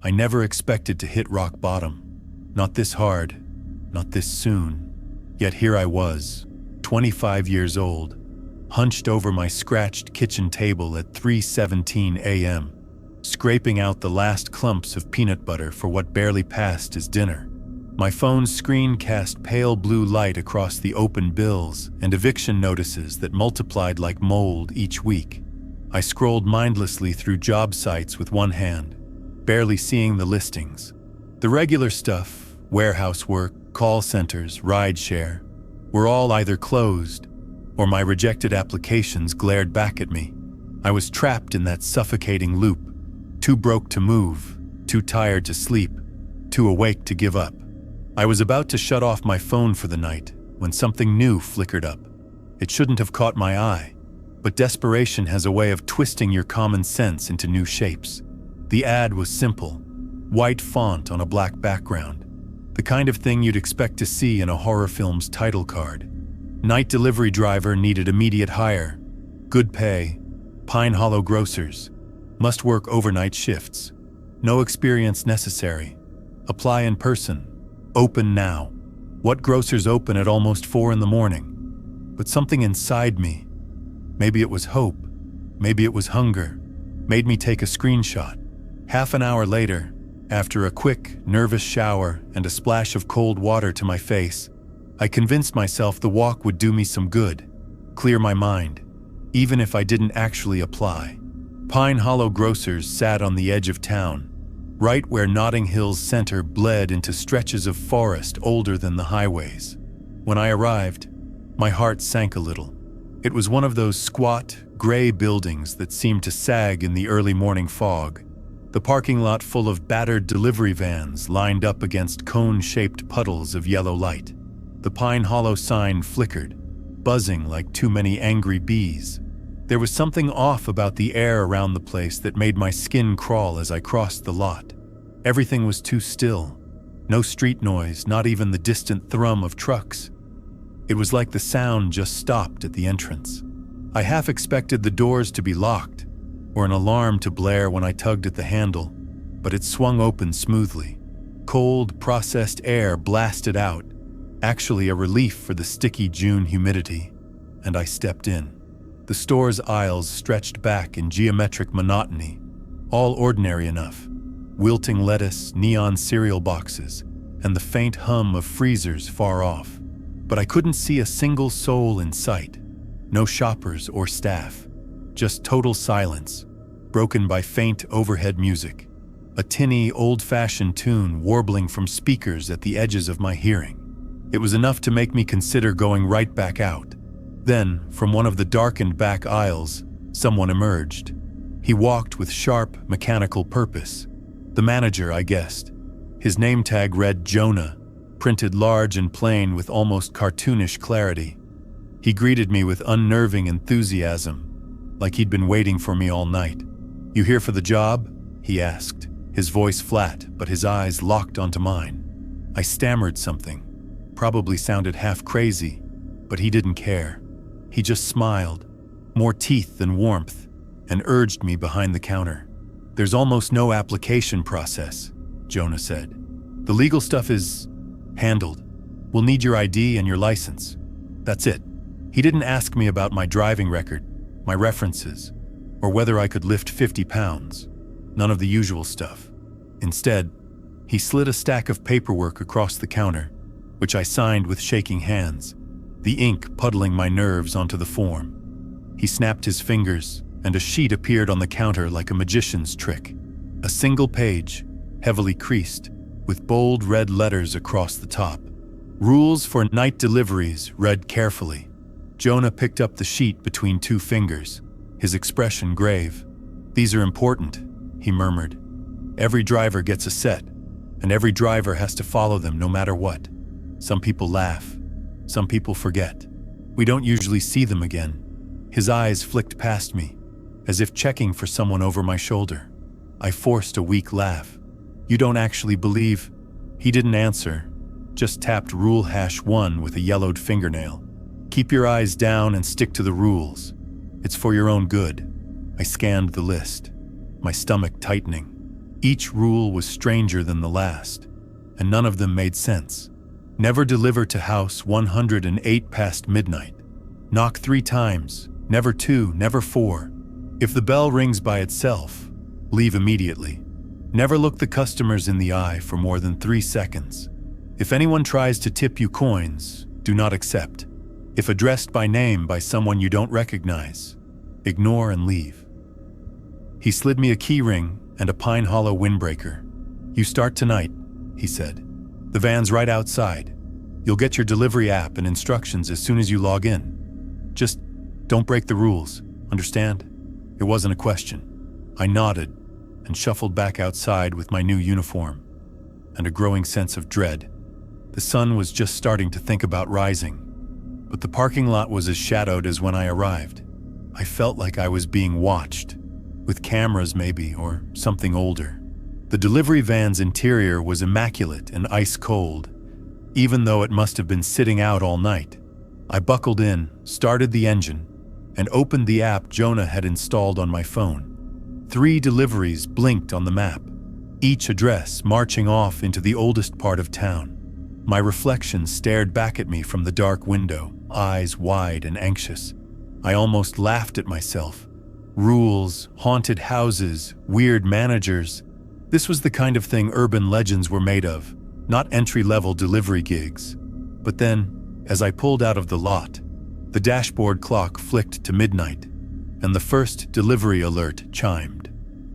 I never expected to hit rock bottom. Not this hard, not this soon. Yet here I was, 25 years old, hunched over my scratched kitchen table at 3:17 a.m., scraping out the last clumps of peanut butter for what barely passed as dinner. My phone's screen cast pale blue light across the open bills and eviction notices that multiplied like mold each week. I scrolled mindlessly through job sites with one hand, barely seeing the listings. The regular stuff, warehouse work, call centers, rideshare, were all either closed or my rejected applications glared back at me. I was trapped in that suffocating loop, too broke to move, too tired to sleep, too awake to give up. I was about to shut off my phone for the night when something new flickered up. It shouldn't have caught my eye, but desperation has a way of twisting your common sense into new shapes. The ad was simple, white font on a black background, the kind of thing you'd expect to see in a horror film's title card. Night delivery driver needed immediate hire, good pay, Pine Hollow Grocers, must work overnight shifts, no experience necessary, apply in person, open now. What grocers open at almost 4 in the morning? But something inside me, maybe it was hope, maybe it was hunger, made me take a screenshot. Half an hour later, after a quick, nervous shower and a splash of cold water to my face, I convinced myself the walk would do me some good, clear my mind, even if I didn't actually apply. Pine Hollow Grocers sat on the edge of town, right where Notting Hill's center bled into stretches of forest older than the highways. When I arrived, my heart sank a little. It was one of those squat, gray buildings that seemed to sag in the early morning fog. The parking lot full of battered delivery vans lined up against cone-shaped puddles of yellow light. The Pine Hollow sign flickered, buzzing like too many angry bees. There was something off about the air around the place that made my skin crawl as I crossed the lot. Everything was too still. No street noise, not even the distant thrum of trucks. It was like the sound just stopped at the entrance. I half expected the doors to be locked, or an alarm to blare when I tugged at the handle, but it swung open smoothly. Cold, processed air blasted out, actually a relief for the sticky June humidity, and I stepped in. The store's aisles stretched back in geometric monotony, all ordinary enough. Wilting lettuce, neon cereal boxes, and the faint hum of freezers far off. But I couldn't see a single soul in sight. No shoppers or staff. Just total silence, broken by faint overhead music. A tinny, old-fashioned tune warbling from speakers at the edges of my hearing. It was enough to make me consider going right back out. Then, from one of the darkened back aisles, someone emerged. He walked with sharp, mechanical purpose. The manager, I guessed. His name tag read Jonah, printed large and plain with almost cartoonish clarity. He greeted me with unnerving enthusiasm, like he'd been waiting for me all night. "You here for the job?" he asked, his voice flat, but his eyes locked onto mine. I stammered something, probably sounded half crazy, but he didn't care. He just smiled, more teeth than warmth, and urged me behind the counter. "There's almost no application process," Jonah said. "The legal stuff is handled. We'll need your ID and your license. That's it." He didn't ask me about my driving record, my references, or whether I could lift 50 pounds. None of the usual stuff. Instead, he slid a stack of paperwork across the counter, which I signed with shaking hands, the ink puddling my nerves onto the form. He snapped his fingers, and a sheet appeared on the counter like a magician's trick. A single page, heavily creased, with bold red letters across the top. "Rules for night deliveries," read carefully. Jonah picked up the sheet between 2 fingers, his expression grave. "These are important," he murmured. "Every driver gets a set, and every driver has to follow them no matter what. Some people laugh. Some people forget. We don't usually see them again." His eyes flicked past me, as if checking for someone over my shoulder. I forced a weak laugh. "You don't actually believe—" He didn't answer, just tapped rule #1 with a yellowed fingernail. "Keep your eyes down and stick to the rules. It's for your own good." I scanned the list, my stomach tightening. Each rule was stranger than the last, and none of them made sense. Never deliver to house 108 past midnight. Knock 3 times, never 2, never 4. If the bell rings by itself, leave immediately. Never look the customers in the eye for more than 3 seconds. If anyone tries to tip you coins, do not accept. If addressed by name by someone you don't recognize, ignore and leave. He slid me a key ring and a Pine Hollow windbreaker. You start tonight, he said. The van's right outside. You'll get your delivery app and instructions as soon as you log in. Just don't break the rules, understand? It wasn't a question. I nodded and shuffled back outside with my new uniform and a growing sense of dread. The sun was just starting to think about rising, but the parking lot was as shadowed as when I arrived. I felt like I was being watched, with cameras maybe, or something older. The delivery van's interior was immaculate and ice cold, even though it must have been sitting out all night. I buckled in, started the engine, and opened the app Jonah had installed on my phone. 3 deliveries blinked on the map, each address marching off into the oldest part of town. My reflection stared back at me from the dark window, eyes wide and anxious. I almost laughed at myself. Rules, haunted houses, weird managers. This was the kind of thing urban legends were made of, not entry-level delivery gigs. But then, as I pulled out of the lot, the dashboard clock flicked to midnight, and the first delivery alert chimed.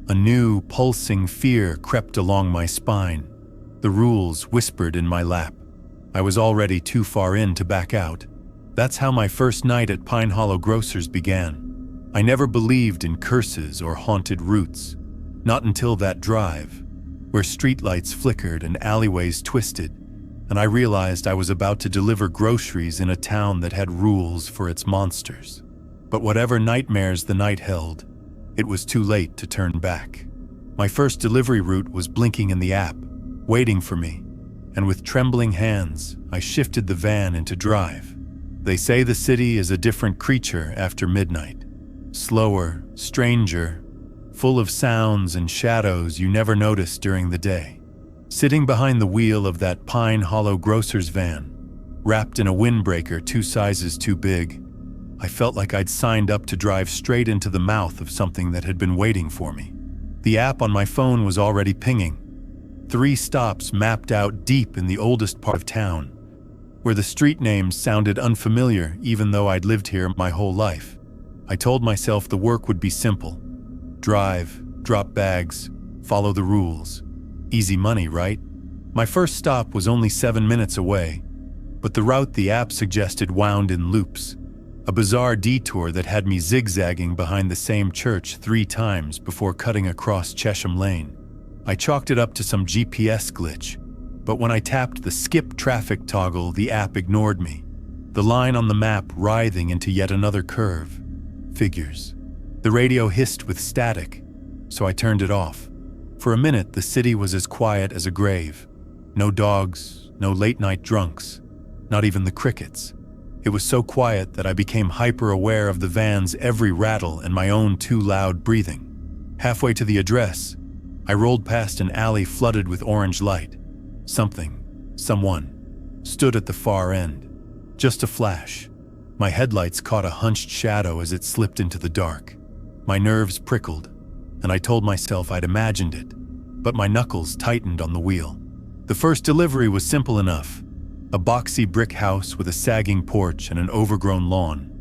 A new, pulsing fear crept along my spine. The rules whispered in my lap. I was already too far in to back out. That's how my first night at Pine Hollow Grocers began. I never believed in curses or haunted routes. Not until that drive, where streetlights flickered and alleyways twisted, and I realized I was about to deliver groceries in a town that had rules for its monsters. But whatever nightmares the night held, it was too late to turn back. My first delivery route was blinking in the app, waiting for me, and with trembling hands, I shifted the van into drive. They say the city is a different creature after midnight. Slower, stranger, full of sounds and shadows you never noticed during the day. Sitting behind the wheel of that Pine Hollow Grocers van, wrapped in a windbreaker 2 sizes too big, I felt like I'd signed up to drive straight into the mouth of something that had been waiting for me. The app on my phone was already pinging. 3 stops mapped out deep in the oldest part of town, where the street names sounded unfamiliar even though I'd lived here my whole life. I told myself the work would be simple. Drive, drop bags, follow the rules. Easy money, right? My first stop was only 7 minutes away, but the route the app suggested wound in loops, a bizarre detour that had me zigzagging behind the same church 3 times before cutting across Chesham Lane. I chalked it up to some GPS glitch, but when I tapped the skip traffic toggle, the app ignored me, the line on the map writhing into yet another curve. Figures. The radio hissed with static, so I turned it off. For a minute, the city was as quiet as a grave. No dogs, no late-night drunks, not even the crickets. It was so quiet that I became hyper-aware of the van's every rattle and my own too loud breathing. Halfway to the address, I rolled past an alley flooded with orange light. Someone, stood at the far end. Just a flash. My headlights caught a hunched shadow as it slipped into the dark. My nerves prickled, and I told myself I'd imagined it, but my knuckles tightened on the wheel. The first delivery was simple enough. A boxy brick house with a sagging porch and an overgrown lawn.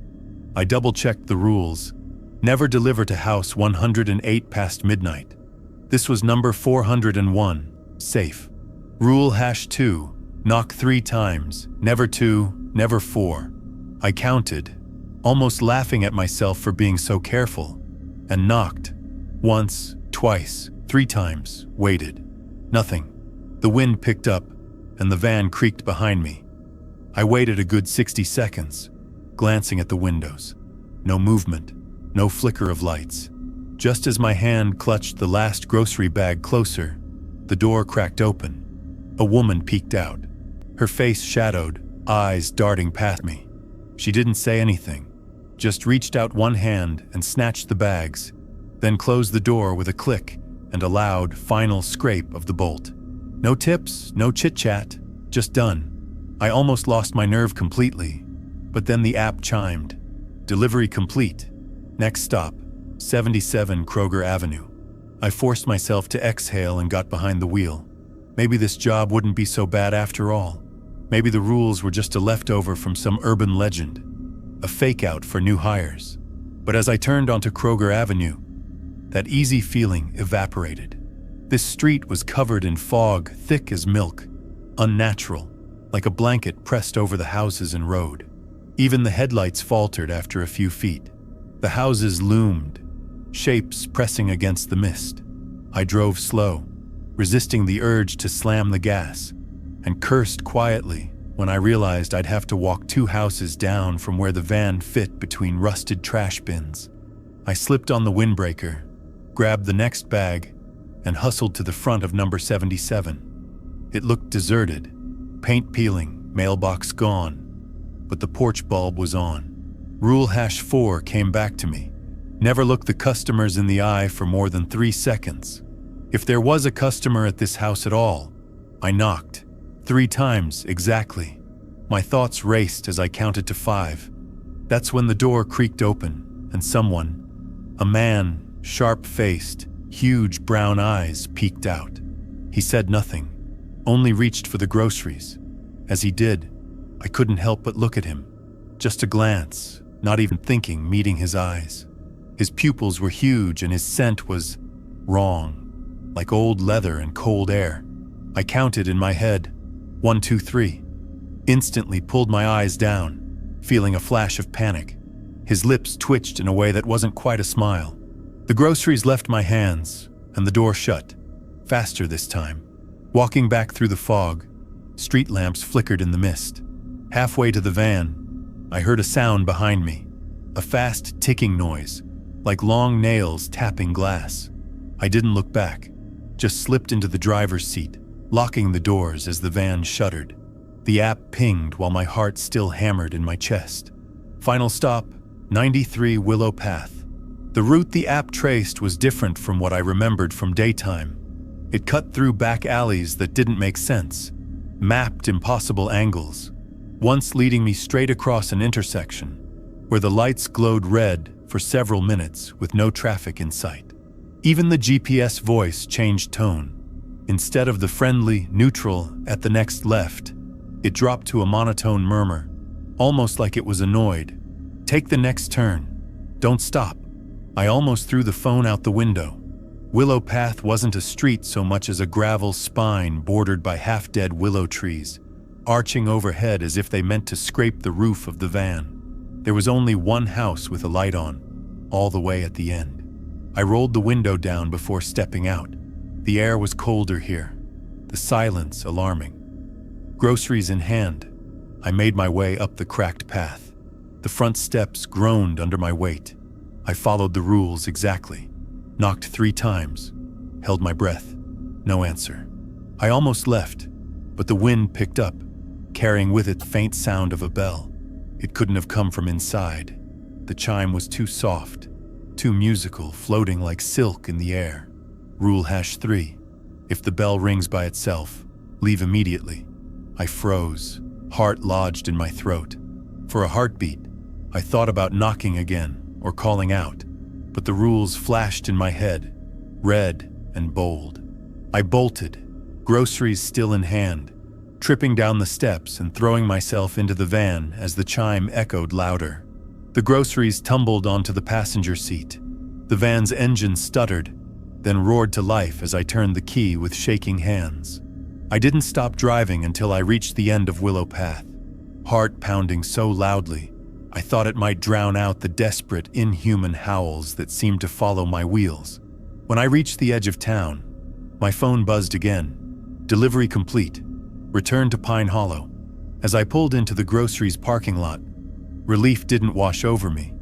I double-checked the rules. Never deliver to house 108 past midnight. This was number 401, safe. Rule #2, knock 3 times, never 2, never 4. I counted, almost laughing at myself for being so careful, and knocked. Once, twice, 3 times, waited. Nothing. The wind picked up, and the van creaked behind me. I waited a good 60 seconds, glancing at the windows. No movement, no flicker of lights. Just as my hand clutched the last grocery bag closer, the door cracked open. A woman peeked out, her face shadowed, eyes darting past me. She didn't say anything, just reached out one hand and snatched the bags, then closed the door with a click and a loud, final scrape of the bolt. No tips, no chit-chat, just done. I almost lost my nerve completely, but then the app chimed. Delivery complete. Next stop, 77 Kroger Avenue. I forced myself to exhale and got behind the wheel. Maybe this job wouldn't be so bad after all. Maybe the rules were just a leftover from some urban legend, a fake-out for new hires. But as I turned onto Kroger Avenue, that easy feeling evaporated. This street was covered in fog, thick as milk, unnatural, like a blanket pressed over the houses and road. Even the headlights faltered after a few feet. The houses loomed, shapes pressing against the mist. I drove slow, resisting the urge to slam the gas, and cursed quietly when I realized I'd have to walk 2 houses down from where the van fit between rusted trash bins. I slipped on the windbreaker, grabbed the next bag, and hustled to the front of number 77. It looked deserted, paint peeling, mailbox gone, but the porch bulb was on. Rule #4 came back to me. Never look the customers in the eye for more than 3 seconds. If there was a customer at this house at all, I knocked. 3 times exactly. My thoughts raced as I counted to 5. That's when the door creaked open, and someone, a man, sharp-faced, huge brown eyes, peeked out. He said nothing, only reached for the groceries. As he did, I couldn't help but look at him. Just a glance, not even thinking, meeting his eyes. His pupils were huge and his scent was wrong, like old leather and cold air. I counted in my head, 1, 2, 3. Instantly pulled my eyes down, feeling a flash of panic. His lips twitched in a way that wasn't quite a smile. The groceries left my hands, and the door shut, faster this time. Walking back through the fog, street lamps flickered in the mist. Halfway to the van, I heard a sound behind me, a fast ticking noise, like long nails tapping glass. I didn't look back, just slipped into the driver's seat, locking the doors as the van shuddered. The app pinged while my heart still hammered in my chest. Final stop, 93 Willow Path. The route the app traced was different from what I remembered from daytime. It cut through back alleys that didn't make sense, mapped impossible angles, once leading me straight across an intersection where the lights glowed red for several minutes with no traffic in sight. Even the GPS voice changed tone. Instead of the friendly, neutral, at the next left, it dropped to a monotone murmur, almost like it was annoyed. Take the next turn. Don't stop. I almost threw the phone out the window. Willow Path wasn't a street so much as a gravel spine bordered by half-dead willow trees, arching overhead as if they meant to scrape the roof of the van. There was only one house with a light on, all the way at the end. I rolled the window down before stepping out. The air was colder here, the silence alarming. Groceries in hand, I made my way up the cracked path. The front steps groaned under my weight. I followed the rules exactly. Knocked 3 times, held my breath. No answer. I almost left, but the wind picked up, carrying with it the faint sound of a bell. It couldn't have come from inside. The chime was too soft, too musical, floating like silk in the air. Rule #3. If the bell rings by itself, leave immediately. I froze, heart lodged in my throat. For a heartbeat, I thought about knocking again or calling out, but the rules flashed in my head, red and bold. I bolted, groceries still in hand, tripping down the steps and throwing myself into the van as the chime echoed louder. The groceries tumbled onto the passenger seat. The van's engine stuttered, then roared to life as I turned the key with shaking hands. I didn't stop driving until I reached the end of Willow Path, heart pounding so loudly I thought it might drown out the desperate, inhuman howls that seemed to follow my wheels. When I reached the edge of town, my phone buzzed again. Delivery complete. Return to Pine Hollow. As I pulled into the groceries parking lot, relief didn't wash over me.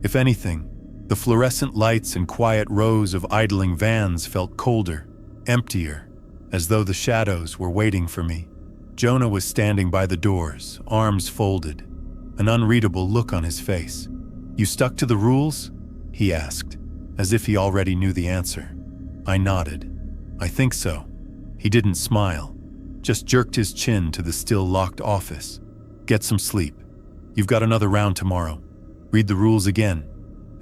If anything, the fluorescent lights and quiet rows of idling vans felt colder, emptier, as though the shadows were waiting for me. Jonah was standing by the doors, arms folded, an unreadable look on his face. "You stuck to the rules?" he asked, as if he already knew the answer. I nodded. I think so. He didn't smile, just jerked his chin to the still locked office. Get some sleep. You've got another round tomorrow. Read the rules again.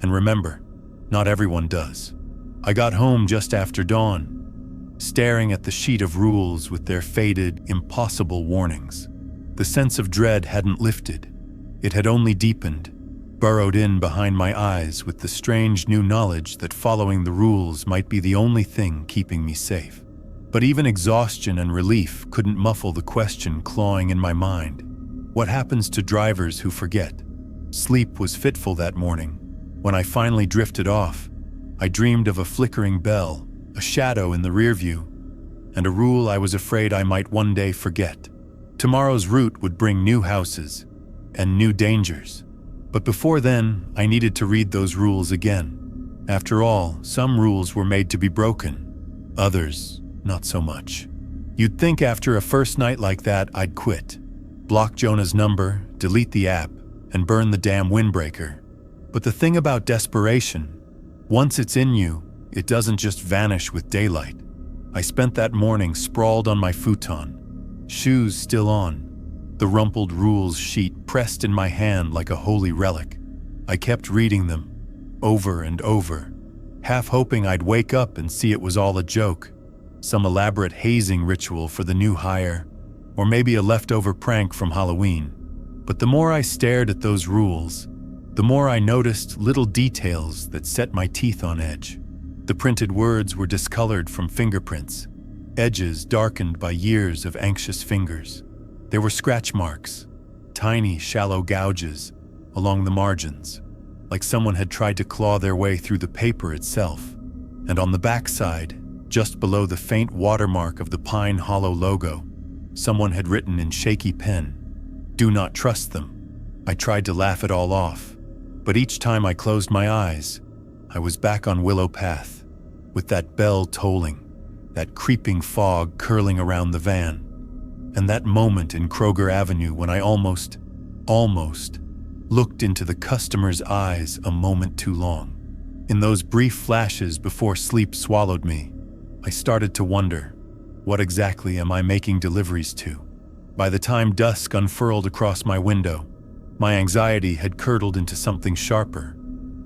And remember, not everyone does. I got home just after dawn, staring at the sheet of rules with their faded, impossible warnings. The sense of dread hadn't lifted. It had only deepened, burrowed in behind my eyes with the strange new knowledge that following the rules might be the only thing keeping me safe. But even exhaustion and relief couldn't muffle the question clawing in my mind. What happens to drivers who forget? Sleep was fitful that morning. When I finally drifted off, I dreamed of a flickering bell, a shadow in the rear view, and a rule I was afraid I might one day forget. Tomorrow's route would bring new houses and new dangers. But before then, I needed to read those rules again. After all, some rules were made to be broken. Others, not so much. You'd think after a first night like that, I'd quit. Block Jonah's number, delete the app, and burn the damn windbreaker. But the thing about desperation, once it's in you, it doesn't just vanish with daylight. I spent that morning sprawled on my futon, shoes still on, the rumpled rules sheet pressed in my hand like a holy relic. I kept reading them, over and over, half hoping I'd wake up and see it was all a joke, some elaborate hazing ritual for the new hire, or maybe a leftover prank from Halloween. But the more I stared at those rules, the more I noticed little details that set my teeth on edge. The printed words were discolored from fingerprints, edges darkened by years of anxious fingers. There were scratch marks, tiny, shallow gouges along the margins, like someone had tried to claw their way through the paper itself. And on the backside, just below the faint watermark of the Pine Hollow logo, someone had written in shaky pen, "Do not trust them." I tried to laugh it all off, but each time I closed my eyes, I was back on Willow Path, with that bell tolling, that creeping fog curling around the van, and that moment in Kroger Avenue when I almost looked into the customer's eyes a moment too long. In those brief flashes before sleep swallowed me, I started to wonder, what exactly am I making deliveries to? By the time dusk unfurled across my window, my anxiety had curdled into something sharper,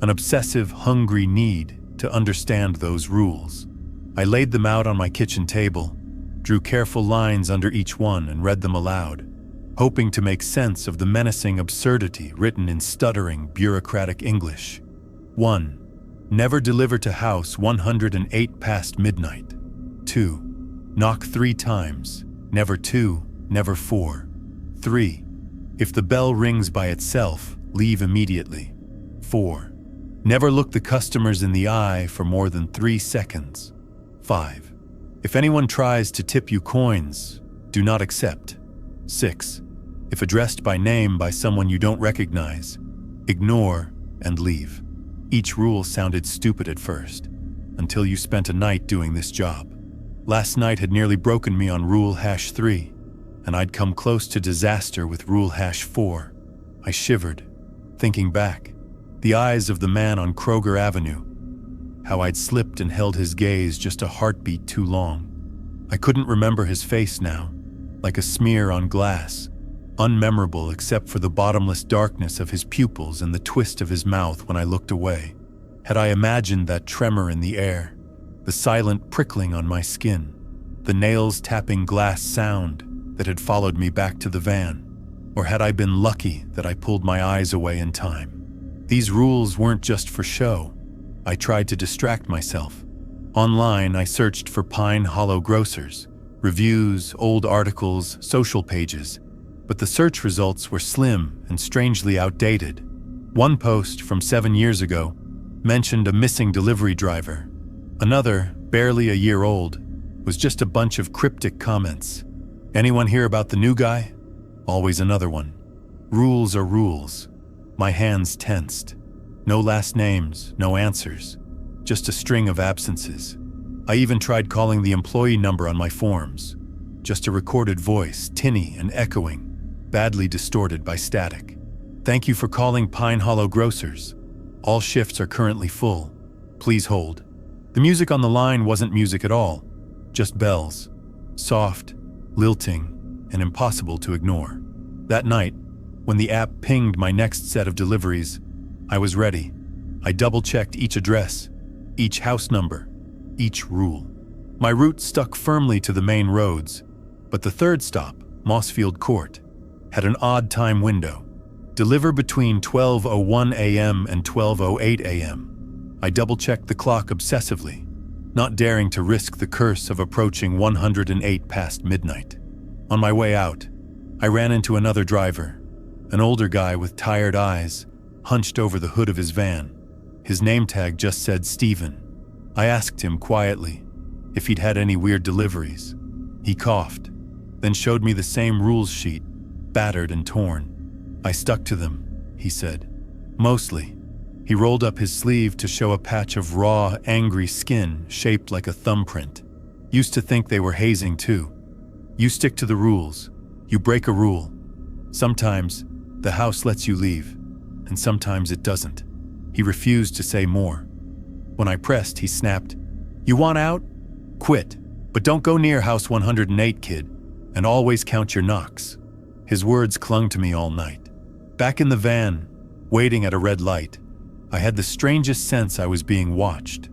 an obsessive, hungry need to understand those rules. I laid them out on my kitchen table, drew careful lines under each one and read them aloud, hoping to make sense of the menacing absurdity written in stuttering, bureaucratic English. 1. Never deliver to house 108 past midnight. 2. Knock 3 times, never 2, never 4. 3. If the bell rings by itself, leave immediately. 4. Never look the customers in the eye for more than 3 seconds. 5. If anyone tries to tip you coins, do not accept. 6. If addressed by name by someone you don't recognize, ignore and leave. Each rule sounded stupid at first, until you spent a night doing this job. Last night had nearly broken me on Rule #3, and I'd come close to disaster with Rule #4. I shivered, thinking back, the eyes of the man on Kroger Avenue, how I'd slipped and held his gaze just a heartbeat too long. I couldn't remember his face now, like a smear on glass, unmemorable except for the bottomless darkness of his pupils and the twist of his mouth when I looked away. Had I imagined that tremor in the air, the silent prickling on my skin, the nails tapping glass sound that had followed me back to the van? Or had I been lucky that I pulled my eyes away in time? These rules weren't just for show. I tried to distract myself. Online, I searched for Pine Hollow Grocers, reviews, old articles, social pages, but the search results were slim and strangely outdated. One post from 7 years ago mentioned a missing delivery driver. Another, barely a year old, was just a bunch of cryptic comments. Anyone hear about the new guy? Always another one. Rules are rules. My hands tensed. No last names, no answers, just a string of absences. I even tried calling the employee number on my forms. Just a recorded voice, tinny and echoing, badly distorted by static. Thank you for calling Pine Hollow Grocers. All shifts are currently full. Please hold. The music on the line wasn't music at all, just bells, soft, lilting, and impossible to ignore. That night, when the app pinged my next set of deliveries, I was ready. I double-checked each address, each house number, each rule. My route stuck firmly to the main roads, but the third stop, Mossfield Court, had an odd time window. Deliver between 12:01 a.m. and 12:08 a.m. I double-checked the clock obsessively, not daring to risk the curse of approaching 108 past midnight. On my way out, I ran into another driver, an older guy with tired eyes, hunched over the hood of his van. His name tag just said Steven. I asked him quietly if he'd had any weird deliveries. He coughed, then showed me the same rules sheet, battered and torn. I stuck to them, he said. Mostly. He rolled up his sleeve to show a patch of raw, angry skin shaped like a thumbprint. Used to think they were hazing too. You stick to the rules. You break a rule. Sometimes the house lets you leave, and sometimes it doesn't. He refused to say more. When I pressed, he snapped, "You want out? Quit, but don't go near house 108, kid, and always count your knocks." His words clung to me all night. Back in the van, waiting at a red light, I had the strangest sense I was being watched.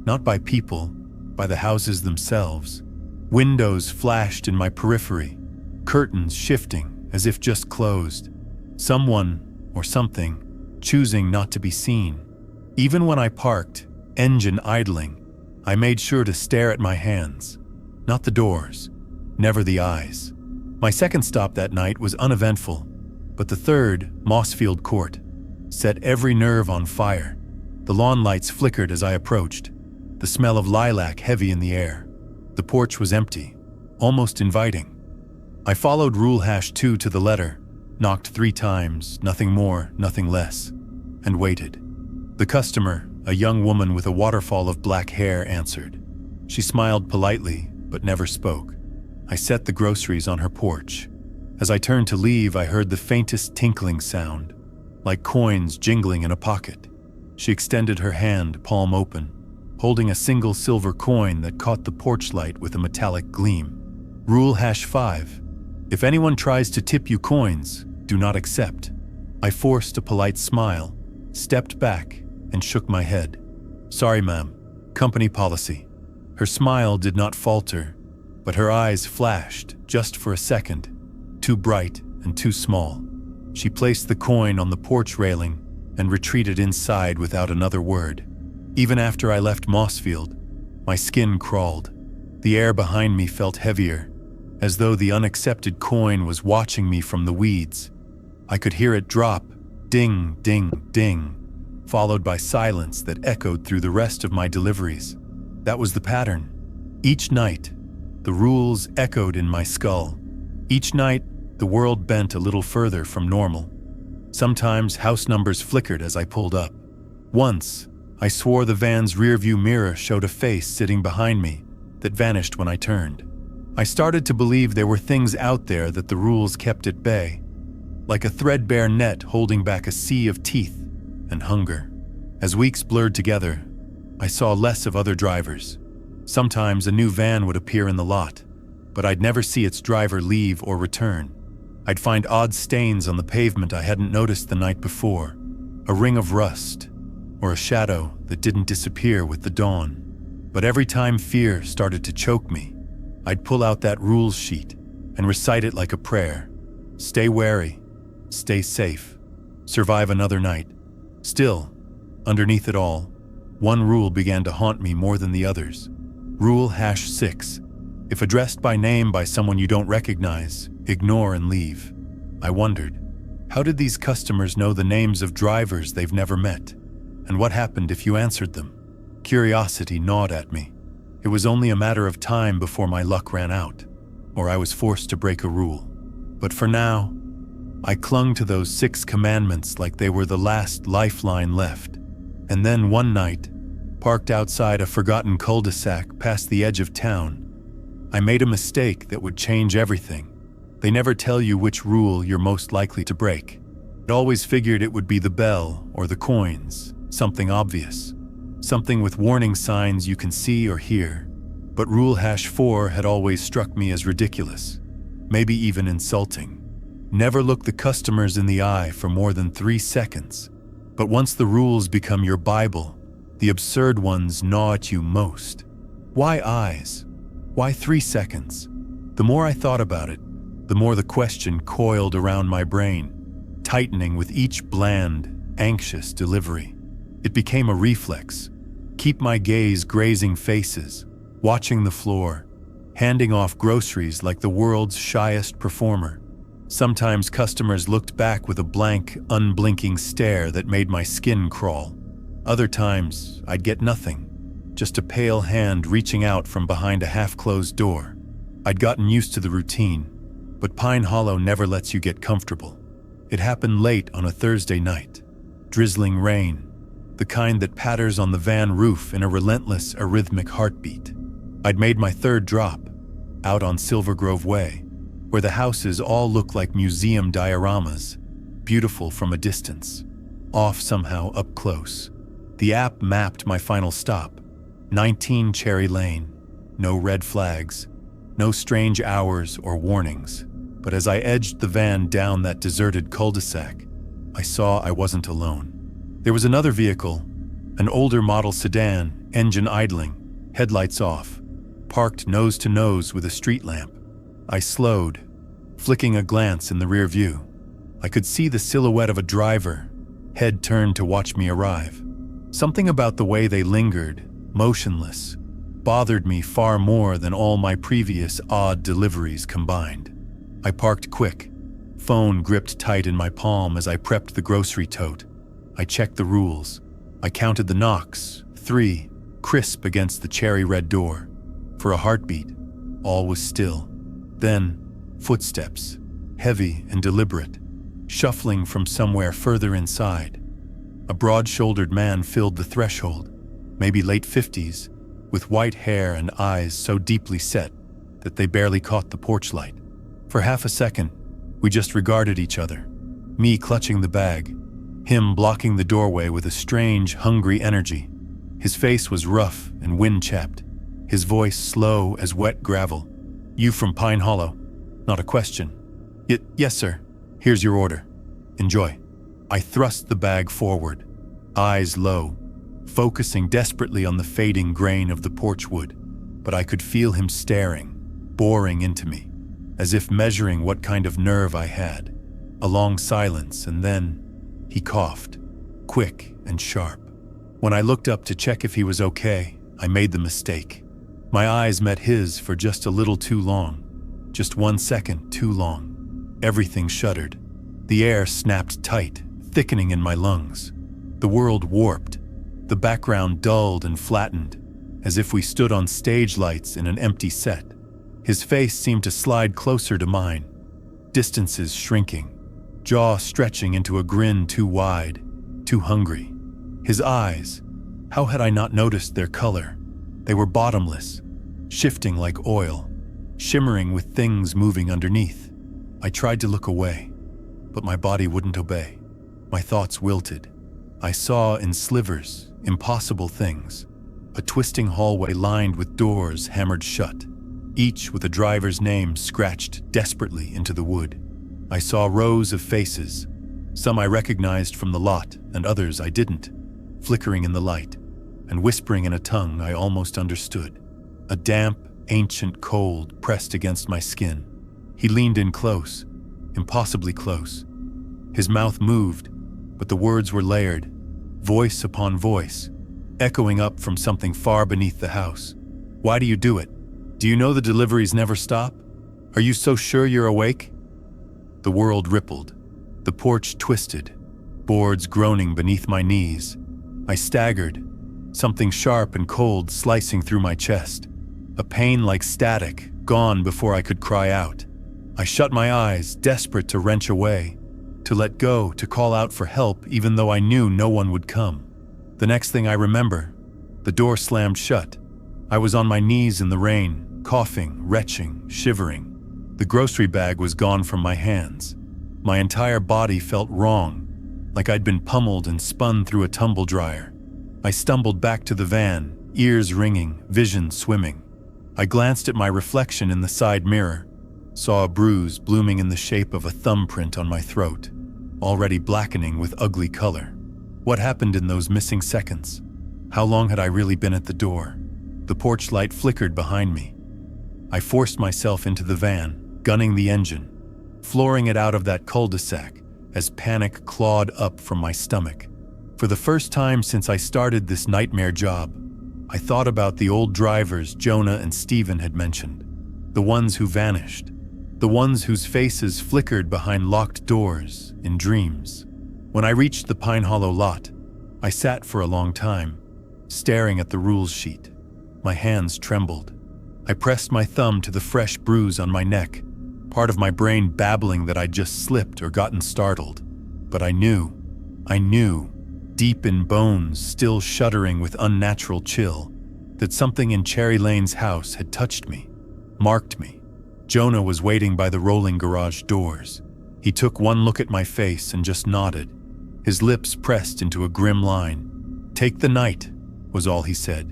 Not by people, by the houses themselves. Windows flashed in my periphery, curtains shifting as if just closed. Someone, or something, choosing not to be seen. Even when I parked, engine idling, I made sure to stare at my hands. Not the doors, never the eyes. My second stop that night was uneventful, but the third, Mossfield Court, set every nerve on fire. The lawn lights flickered as I approached, the smell of lilac heavy in the air. The porch was empty, almost inviting. I followed rule #2 to the letter, knocked 3 times, nothing more, nothing less, and waited. The customer, a young woman with a waterfall of black hair, answered. She smiled politely, but never spoke. I set the groceries on her porch. As I turned to leave, I heard the faintest tinkling sound, like coins jingling in a pocket. She extended her hand, palm open, holding a single silver coin that caught the porch light with a metallic gleam. Rule #5. If anyone tries to tip you coins, do not accept. I forced a polite smile, stepped back, and shook my head. Sorry, ma'am. Company policy. Her smile did not falter, but her eyes flashed, just for a second, too bright and too small. She placed the coin on the porch railing and retreated inside without another word. Even after I left Mossfield, my skin crawled. The air behind me felt heavier, as though the unaccepted coin was watching me from the weeds. I could hear it drop, ding, ding, ding, followed by silence that echoed through the rest of my deliveries. That was the pattern. Each night, the rules echoed in my skull. Each night, the world bent a little further from normal. Sometimes house numbers flickered as I pulled up. Once, I swore the van's rearview mirror showed a face sitting behind me that vanished when I turned. I started to believe there were things out there that the rules kept at bay, like a threadbare net holding back a sea of teeth and hunger. As weeks blurred together, I saw less of other drivers. Sometimes a new van would appear in the lot, but I'd never see its driver leave or return. I'd find odd stains on the pavement I hadn't noticed the night before, a ring of rust, or a shadow that didn't disappear with the dawn. But every time fear started to choke me, I'd pull out that rules sheet and recite it like a prayer. Stay wary, stay safe, survive another night. Still, underneath it all, one rule began to haunt me more than the others. Rule #6. If addressed by name by someone you don't recognize, ignore and leave. I wondered, how did these customers know the names of drivers they've never met? And what happened if you answered them? Curiosity gnawed at me. It was only a matter of time before my luck ran out, or I was forced to break a rule. But for now, I clung to those 6 commandments like they were the last lifeline left. And then one night, parked outside a forgotten cul-de-sac past the edge of town, I made a mistake that would change everything. They never tell you which rule you're most likely to break. I always figured it would be the bell or the coins, something obvious. something with warning signs you can see or hear. But Rule #4 had always struck me as ridiculous, maybe even insulting. Never look the customers in the eye for more than 3 seconds. But once the rules become your Bible, the absurd ones gnaw at you most. Why eyes? Why 3 seconds? The more I thought about it, the more the question coiled around my brain, tightening with each bland, anxious delivery. It became a reflex. Keep my gaze grazing faces, watching the floor, handing off groceries like the world's shyest performer. Sometimes customers looked back with a blank, unblinking stare that made my skin crawl. Other times, I'd get nothing, just a pale hand reaching out from behind a half-closed door. I'd gotten used to the routine, but Pine Hollow never lets you get comfortable. It happened late on a Thursday night. Drizzling rain, the kind that patters on the van roof in a relentless, arrhythmic heartbeat. I'd made my 3rd drop, out on Silver Grove Way, where the houses all look like museum dioramas, beautiful from a distance, off somehow up close. The app mapped my final stop, 19 Cherry Lane. No red flags, no strange hours or warnings. But as I edged the van down that deserted cul-de-sac, I saw I wasn't alone. There was another vehicle, an older model sedan, engine idling, headlights off, parked nose to nose with a street lamp. I slowed, flicking a glance in the rear view. I could see the silhouette of a driver, head turned to watch me arrive. Something about the way they lingered, motionless, bothered me far more than all my previous odd deliveries combined. I parked quick, phone gripped tight in my palm as I prepped the grocery tote. I checked the rules. I counted the knocks, 3, crisp against the cherry red door. For a heartbeat, all was still. Then, footsteps, heavy and deliberate, shuffling from somewhere further inside. A broad-shouldered man filled the threshold, maybe late 50s, with white hair and eyes so deeply set that they barely caught the porch light. For half a second, we just regarded each other, me clutching the bag, him blocking the doorway with a strange, hungry energy. His face was rough and wind-chapped, his voice slow as wet gravel. "You from Pine Hollow?" Not a question. Yes, sir. Here's your order. Enjoy." I thrust the bag forward, eyes low, focusing desperately on the fading grain of the porch wood, but I could feel him staring, boring into me, as if measuring what kind of nerve I had. A long silence, and then he coughed, quick and sharp. When I looked up to check if he was okay, I made the mistake. My eyes met his for just a little too long, just 1 second too long. Everything shuddered. The air snapped tight, thickening in my lungs. The world warped. The background dulled and flattened, as if we stood on stage lights in an empty set. His face seemed to slide closer to mine, distances shrinking, jaw stretching into a grin too wide, too hungry. His eyes, how had I not noticed their color? They were bottomless, shifting like oil, shimmering with things moving underneath. I tried to look away, but my body wouldn't obey. My thoughts wilted. I saw in slivers impossible things, a twisting hallway lined with doors hammered shut, each with a driver's name scratched desperately into the wood. I saw rows of faces, some I recognized from the lot and others I didn't, flickering in the light and whispering in a tongue I almost understood. A damp, ancient cold pressed against my skin. He leaned in close, impossibly close. His mouth moved, but the words were layered, voice upon voice, echoing up from something far beneath the house. "Why do you do it? Do you know the deliveries never stop? Are you so sure you're awake?" The world rippled. The porch twisted, boards groaning beneath my knees. I staggered, something sharp and cold slicing through my chest. A pain like static, gone before I could cry out. I shut my eyes, desperate to wrench away, to let go, to call out for help even though I knew no one would come. The next thing I remember, the door slammed shut. I was on my knees in the rain, coughing, retching, shivering. The grocery bag was gone from my hands. My entire body felt wrong, like I'd been pummeled and spun through a tumble dryer. I stumbled back to the van, ears ringing, vision swimming. I glanced at my reflection in the side mirror, saw a bruise blooming in the shape of a thumbprint on my throat, already blackening with ugly color. What happened in those missing seconds? How long had I really been at the door? The porch light flickered behind me. I forced myself into the van, gunning the engine, flooring it out of that cul-de-sac as panic clawed up from my stomach. For the first time since I started this nightmare job, I thought about the old drivers Jonah and Stephen had mentioned, the ones who vanished, the ones whose faces flickered behind locked doors in dreams. When I reached the Pine Hollow lot, I sat for a long time, staring at the rules sheet. My hands trembled. I pressed my thumb to the fresh bruise on my neck, part of my brain babbling that I'd just slipped or gotten startled. But I knew, deep in bones, still shuddering with unnatural chill, that something in Cherry Lane's house had touched me, marked me. Jonah was waiting by the rolling garage doors. He took one look at my face and just nodded, his lips pressed into a grim line. "Take the night," was all he said.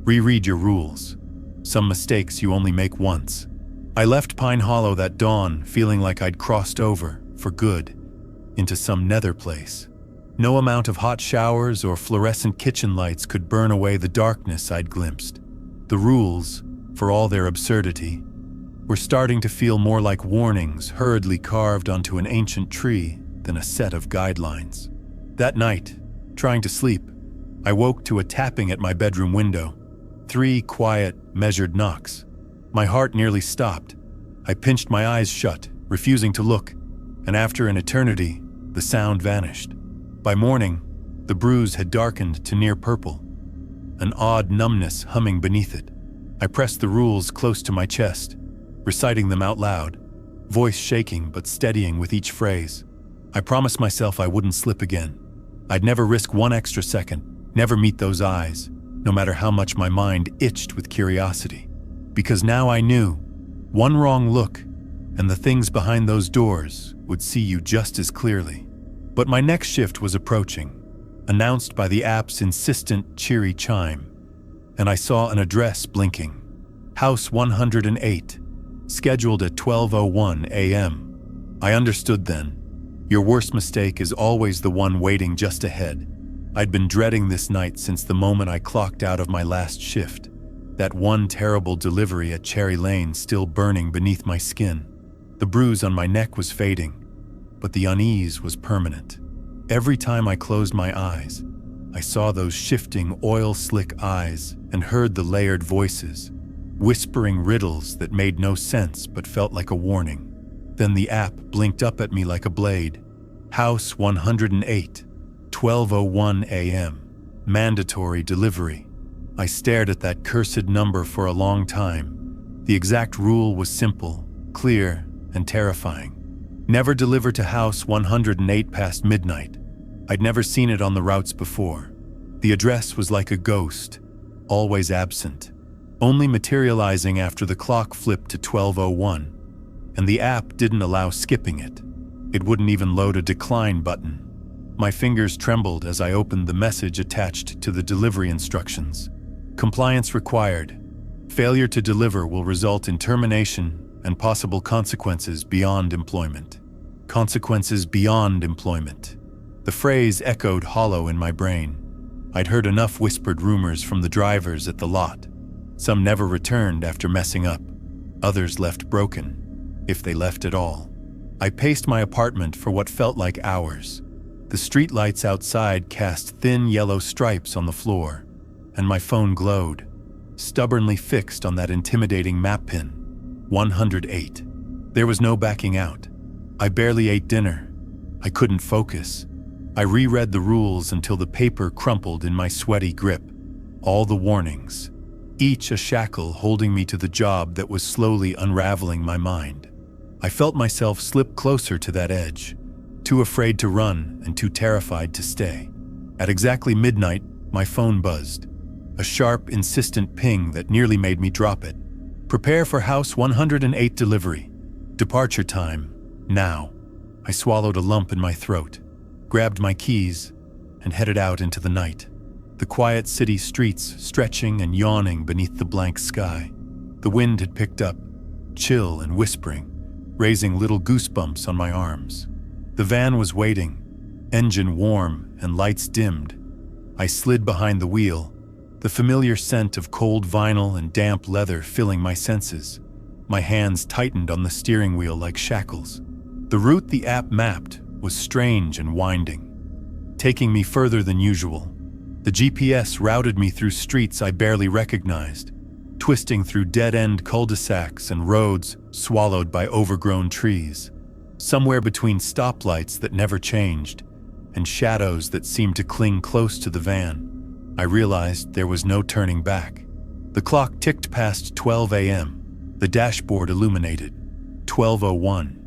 "Reread your rules. Some mistakes you only make once." I left Pine Hollow that dawn feeling like I'd crossed over, for good, into some nether place. No amount of hot showers or fluorescent kitchen lights could burn away the darkness I'd glimpsed. The rules, for all their absurdity, were starting to feel more like warnings hurriedly carved onto an ancient tree than a set of guidelines. That night, trying to sleep, I woke to a tapping at my bedroom window. 3 quiet, measured knocks. My heart nearly stopped. I pinched my eyes shut, refusing to look, and after an eternity, the sound vanished. By morning, the bruise had darkened to near purple, an odd numbness humming beneath it. I pressed the rules close to my chest, reciting them out loud, voice shaking but steadying with each phrase. I promised myself I wouldn't slip again. I'd never risk one extra second, never meet those eyes, no matter how much my mind itched with curiosity. Because now I knew, one wrong look, and the things behind those doors would see you just as clearly. But my next shift was approaching, announced by the app's insistent, cheery chime, and I saw an address blinking. House 108, scheduled at 12:01 a.m. I understood then. Your worst mistake is always the one waiting just ahead. I'd been dreading this night since the moment I clocked out of my last shift, that one terrible delivery at Cherry Lane still burning beneath my skin. The bruise on my neck was fading, but the unease was permanent. Every time I closed my eyes, I saw those shifting, oil-slick eyes and heard the layered voices, whispering riddles that made no sense but felt like a warning. Then the app blinked up at me like a blade. House 108, 12:01 a.m. Mandatory delivery. I stared at that cursed number for a long time. The exact rule was simple, clear, and terrifying. Never deliver to house 108 past midnight. I'd never seen it on the routes before. The address was like a ghost, always absent, only materializing after the clock flipped to 12:01, and the app didn't allow skipping it. It wouldn't even load a decline button. My fingers trembled as I opened the message attached to the delivery instructions. Compliance required. Failure to deliver will result in termination and possible consequences beyond employment. Consequences beyond employment. The phrase echoed hollow in my brain. I'd heard enough whispered rumors from the drivers at the lot. Some never returned after messing up. Others left broken, if they left at all. I paced my apartment for what felt like hours. The streetlights outside cast thin yellow stripes on the floor, and my phone glowed, stubbornly fixed on that intimidating map pin, 108. There was no backing out. I barely ate dinner. I couldn't focus. I reread the rules until the paper crumpled in my sweaty grip. All the warnings, each a shackle holding me to the job that was slowly unraveling my mind. I felt myself slip closer to that edge, too afraid to run and too terrified to stay. At exactly midnight, my phone buzzed. A sharp, insistent ping that nearly made me drop it. Prepare for House 108 delivery. Departure time, now. I swallowed a lump in my throat, grabbed my keys, and headed out into the night. the quiet city streets stretching and yawning beneath the blank sky. The wind had picked up, chill and whispering, raising little goosebumps on my arms. The van was waiting, engine warm and lights dimmed. I slid behind the wheel, the familiar scent of cold vinyl and damp leather filling my senses. My hands tightened on the steering wheel like shackles. The route the app mapped was strange and winding, taking me further than usual. The GPS routed me through streets I barely recognized, twisting through dead-end cul-de-sacs and roads swallowed by overgrown trees. Somewhere between stoplights that never changed and shadows that seemed to cling close to the van, I realized there was no turning back. The clock ticked past 12 a.m., the dashboard illuminated. 12:01,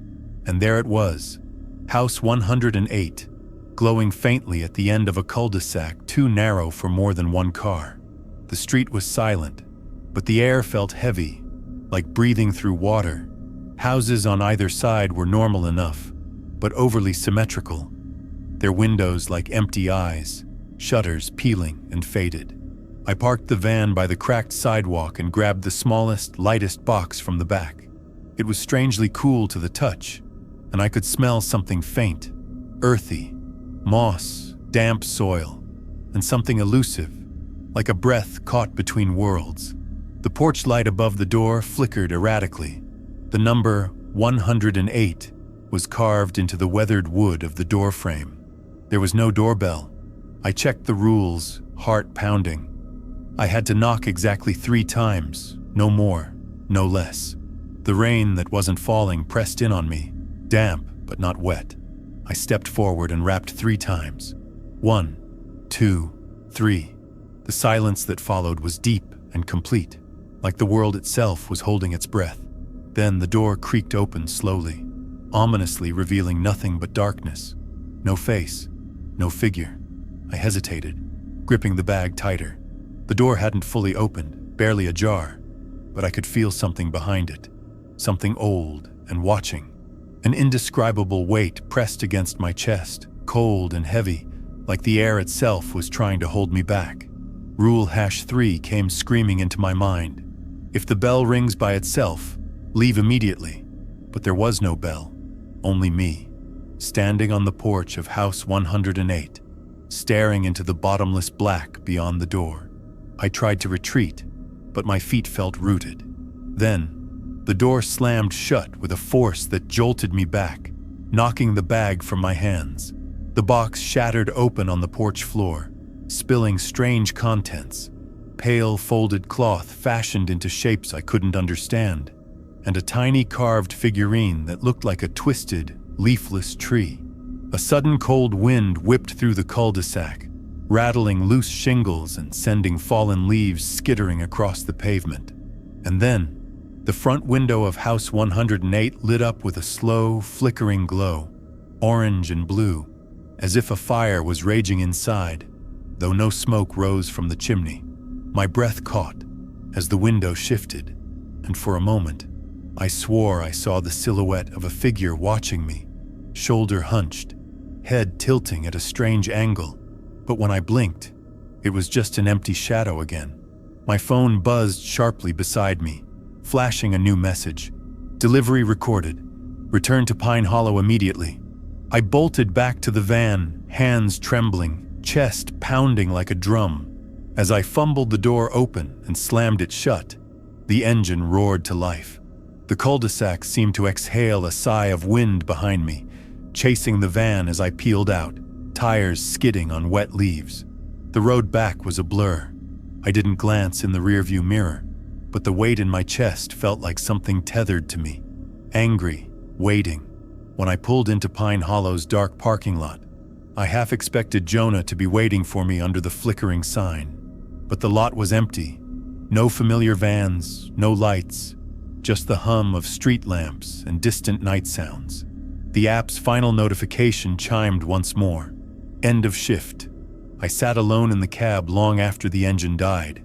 and there it was, House 108, glowing faintly at the end of a cul-de-sac too narrow for more than one car. The street was silent, but the air felt heavy, like breathing through water. Houses on either side were normal enough, but overly symmetrical, their windows like empty eyes, shutters peeling and faded. I parked the van by the cracked sidewalk and grabbed the smallest, lightest box from the back. It was strangely cool to the touch, and I could smell something faint, earthy, moss, damp soil, and something elusive, like a breath caught between worlds. The porch light above the door flickered erratically. The number 108 was carved into the weathered wood of the door frame. There was no doorbell. I checked the rules, heart pounding. I had to knock exactly 3 times, no more, no less. The rain that wasn't falling pressed in on me, damp but not wet. I stepped forward and rapped 3 times. 1, 2, 3. The silence that followed was deep and complete, like the world itself was holding its breath. Then the door creaked open slowly, ominously revealing nothing but darkness. No face, no figure. I hesitated, gripping the bag tighter. The door hadn't fully opened, barely ajar, but I could feel something behind it, something old and watching. An indescribable weight pressed against my chest, cold and heavy, like the air itself was trying to hold me back. Rule #3 came screaming into my mind. If the bell rings by itself, leave immediately. But there was no bell, only me, standing on the porch of House 108, staring into the bottomless black beyond the door. I tried to retreat, but my feet felt rooted. Then, the door slammed shut with a force that jolted me back, knocking the bag from my hands. The box shattered open on the porch floor, spilling strange contents, pale folded cloth fashioned into shapes I couldn't understand, and a tiny carved figurine that looked like a twisted, leafless tree. A sudden cold wind whipped through the cul-de-sac, rattling loose shingles and sending fallen leaves skittering across the pavement. And then, the front window of House 108 lit up with a slow, flickering glow, orange and blue, as if a fire was raging inside, though no smoke rose from the chimney. My breath caught as the window shifted, and for a moment, I swore I saw the silhouette of a figure watching me, shoulder hunched, head tilting at a strange angle. But when I blinked, it was just an empty shadow again. My phone buzzed sharply beside me, flashing a new message. Delivery recorded. Return to Pine Hollow immediately. I bolted back to the van, hands trembling, chest pounding like a drum. As I fumbled the door open and slammed it shut, the engine roared to life. The cul-de-sac seemed to exhale a sigh of wind behind me, chasing the van as I peeled out, tires skidding on wet leaves. The road back was a blur. I didn't glance in the rearview mirror, but the weight in my chest felt like something tethered to me, angry, waiting. When I pulled into Pine Hollow's dark parking lot, I half expected Jonah to be waiting for me under the flickering sign. But the lot was empty. No familiar vans, no lights, just the hum of street lamps and distant night sounds. The app's final notification chimed once more. End of shift. I sat alone in the cab long after the engine died,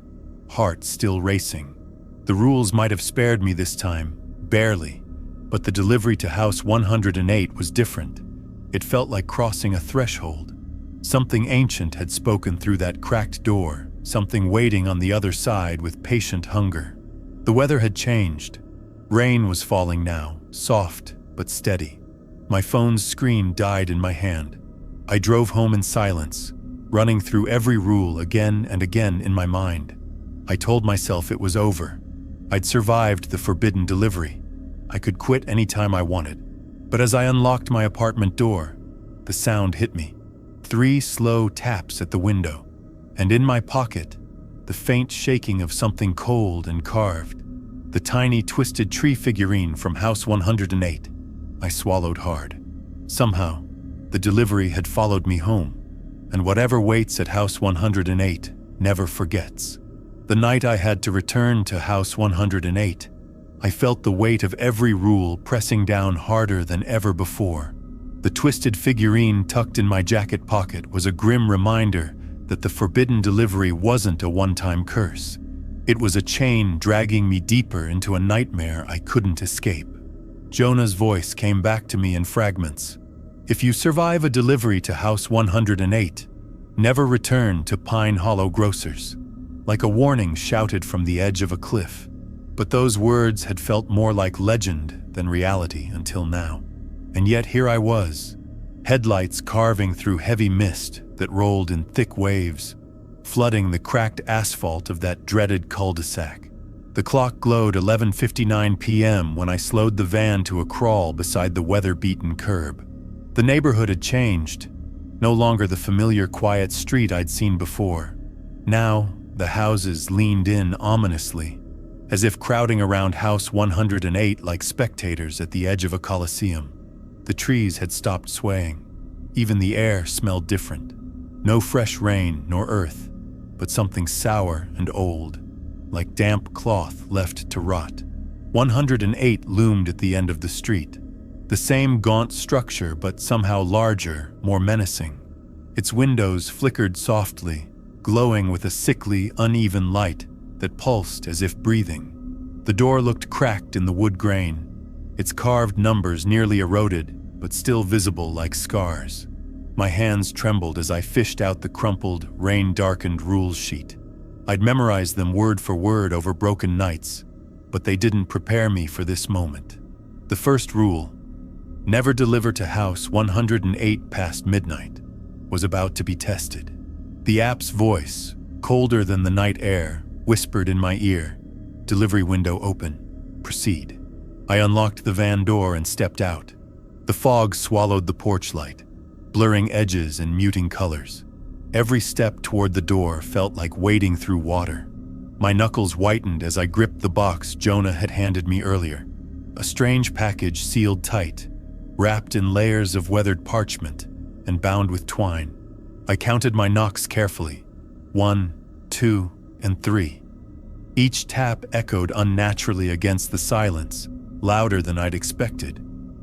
heart still racing. The rules might have spared me this time, barely, but the delivery to House 108 was different. It felt like crossing a threshold. Something ancient had spoken through that cracked door, something waiting on the other side with patient hunger. The weather had changed. Rain was falling now, soft but steady. My phone's screen died in my hand. I drove home in silence, running through every rule again and again in my mind. I told myself it was over. I'd survived the forbidden delivery. I could quit anytime I wanted. But as I unlocked my apartment door, the sound hit me. 3 slow taps at the window, and in my pocket, the faint shaking of something cold and carved. The tiny twisted tree figurine from House 108. I swallowed hard. Somehow, the delivery had followed me home, and whatever waits at House 108 never forgets. The night I had to return to House 108, I felt the weight of every rule pressing down harder than ever before. The twisted figurine tucked in my jacket pocket was a grim reminder that the forbidden delivery wasn't a one-time curse. It was a chain dragging me deeper into a nightmare I couldn't escape. Jonah's voice came back to me in fragments. If you survive a delivery to House 108, never return to Pine Hollow Grocers. Like a warning shouted from the edge of a cliff. But those words had felt more like legend than reality until now. And yet here I was, headlights carving through heavy mist that rolled in thick waves, flooding the cracked asphalt of that dreaded cul-de-sac. The clock glowed 11:59 p.m. when I slowed the van to a crawl beside the weather-beaten curb. The neighborhood had changed, no longer the familiar quiet street I'd seen before. Now, the houses leaned in ominously, as if crowding around House 108 like spectators at the edge of a coliseum. The trees had stopped swaying. Even the air smelled different. No fresh rain nor earth, but something sour and old, like damp cloth left to rot. 108 loomed at the end of the street. The same gaunt structure, but somehow larger, more menacing. Its windows flickered softly, glowing with a sickly, uneven light that pulsed as if breathing. The door looked cracked in the wood grain, its carved numbers nearly eroded, but still visible like scars. My hands trembled as I fished out the crumpled, rain-darkened rules sheet. I'd memorized them word for word over broken nights, but they didn't prepare me for this moment. The first rule, never deliver to House 108 past midnight, was about to be tested. The app's voice, colder than the night air, whispered in my ear, "Delivery window open. Proceed." I unlocked the van door and stepped out. The fog swallowed the porch light, blurring edges and muting colors. Every step toward the door felt like wading through water. My knuckles whitened as I gripped the box Jonah had handed me earlier. A strange package sealed tight, wrapped in layers of weathered parchment and bound with twine. I counted my knocks carefully. 1, 2, and 3. Each tap echoed unnaturally against the silence, louder than I'd expected,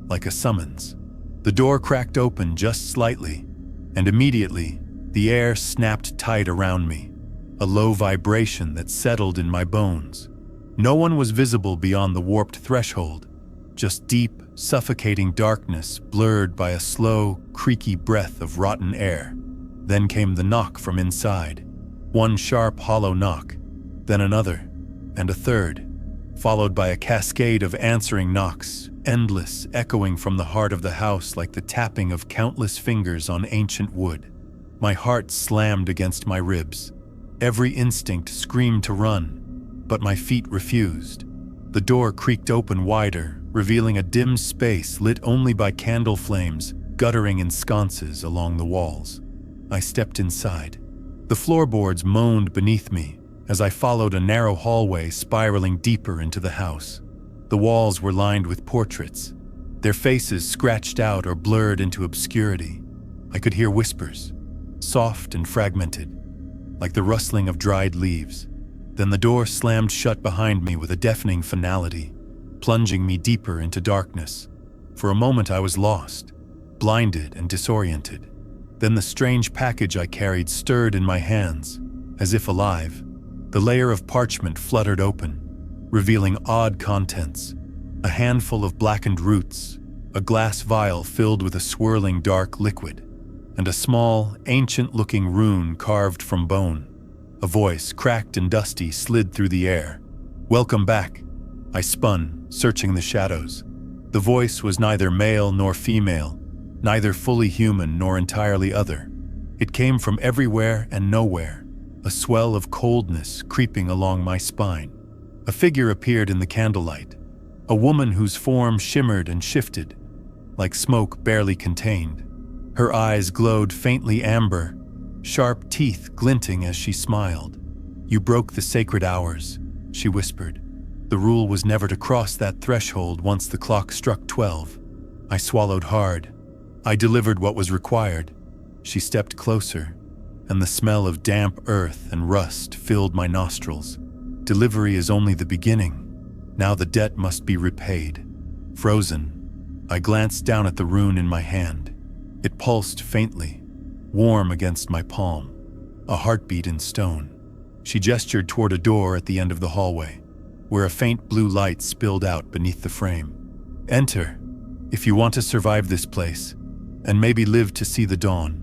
like a summons. The door cracked open just slightly, and immediately, the air snapped tight around me, a low vibration that settled in my bones. No one was visible beyond the warped threshold, just deep, suffocating darkness blurred by a slow, creaky breath of rotten air. Then came the knock from inside. One sharp, hollow knock, then another, and a third, followed by a cascade of answering knocks, endless, echoing from the heart of the house like the tapping of countless fingers on ancient wood. My heart slammed against my ribs. Every instinct screamed to run, but my feet refused. The door creaked open wider, revealing a dim space lit only by candle flames guttering in sconces along the walls. I stepped inside. The floorboards moaned beneath me as I followed a narrow hallway spiraling deeper into the house. The walls were lined with portraits, their faces scratched out or blurred into obscurity. I could hear whispers, soft and fragmented, like the rustling of dried leaves. Then the door slammed shut behind me with a deafening finality, plunging me deeper into darkness. For a moment I was lost, blinded and disoriented. Then the strange package I carried stirred in my hands, as if alive. The layer of parchment fluttered open, revealing odd contents. A handful of blackened roots, a glass vial filled with a swirling dark liquid, and a small, ancient-looking rune carved from bone. A voice, cracked and dusty, slid through the air. "Welcome back." I spun, searching the shadows. The voice was neither male nor female, neither fully human nor entirely other. It came from everywhere and nowhere, a swell of coldness creeping along my spine. A figure appeared in the candlelight, a woman whose form shimmered and shifted, like smoke barely contained. Her eyes glowed faintly amber, sharp teeth glinting as she smiled. "You broke the sacred hours," she whispered. "The rule was never to cross that threshold once the clock struck 12. I swallowed hard. I delivered what was required." She stepped closer, and the smell of damp earth and rust filled my nostrils. "Delivery is only the beginning. Now the debt must be repaid." Frozen, I glanced down at the rune in my hand. It pulsed faintly, warm against my palm, a heartbeat in stone. She gestured toward a door at the end of the hallway, where a faint blue light spilled out beneath the frame. "Enter, if you want to survive this place, and maybe live to see the dawn."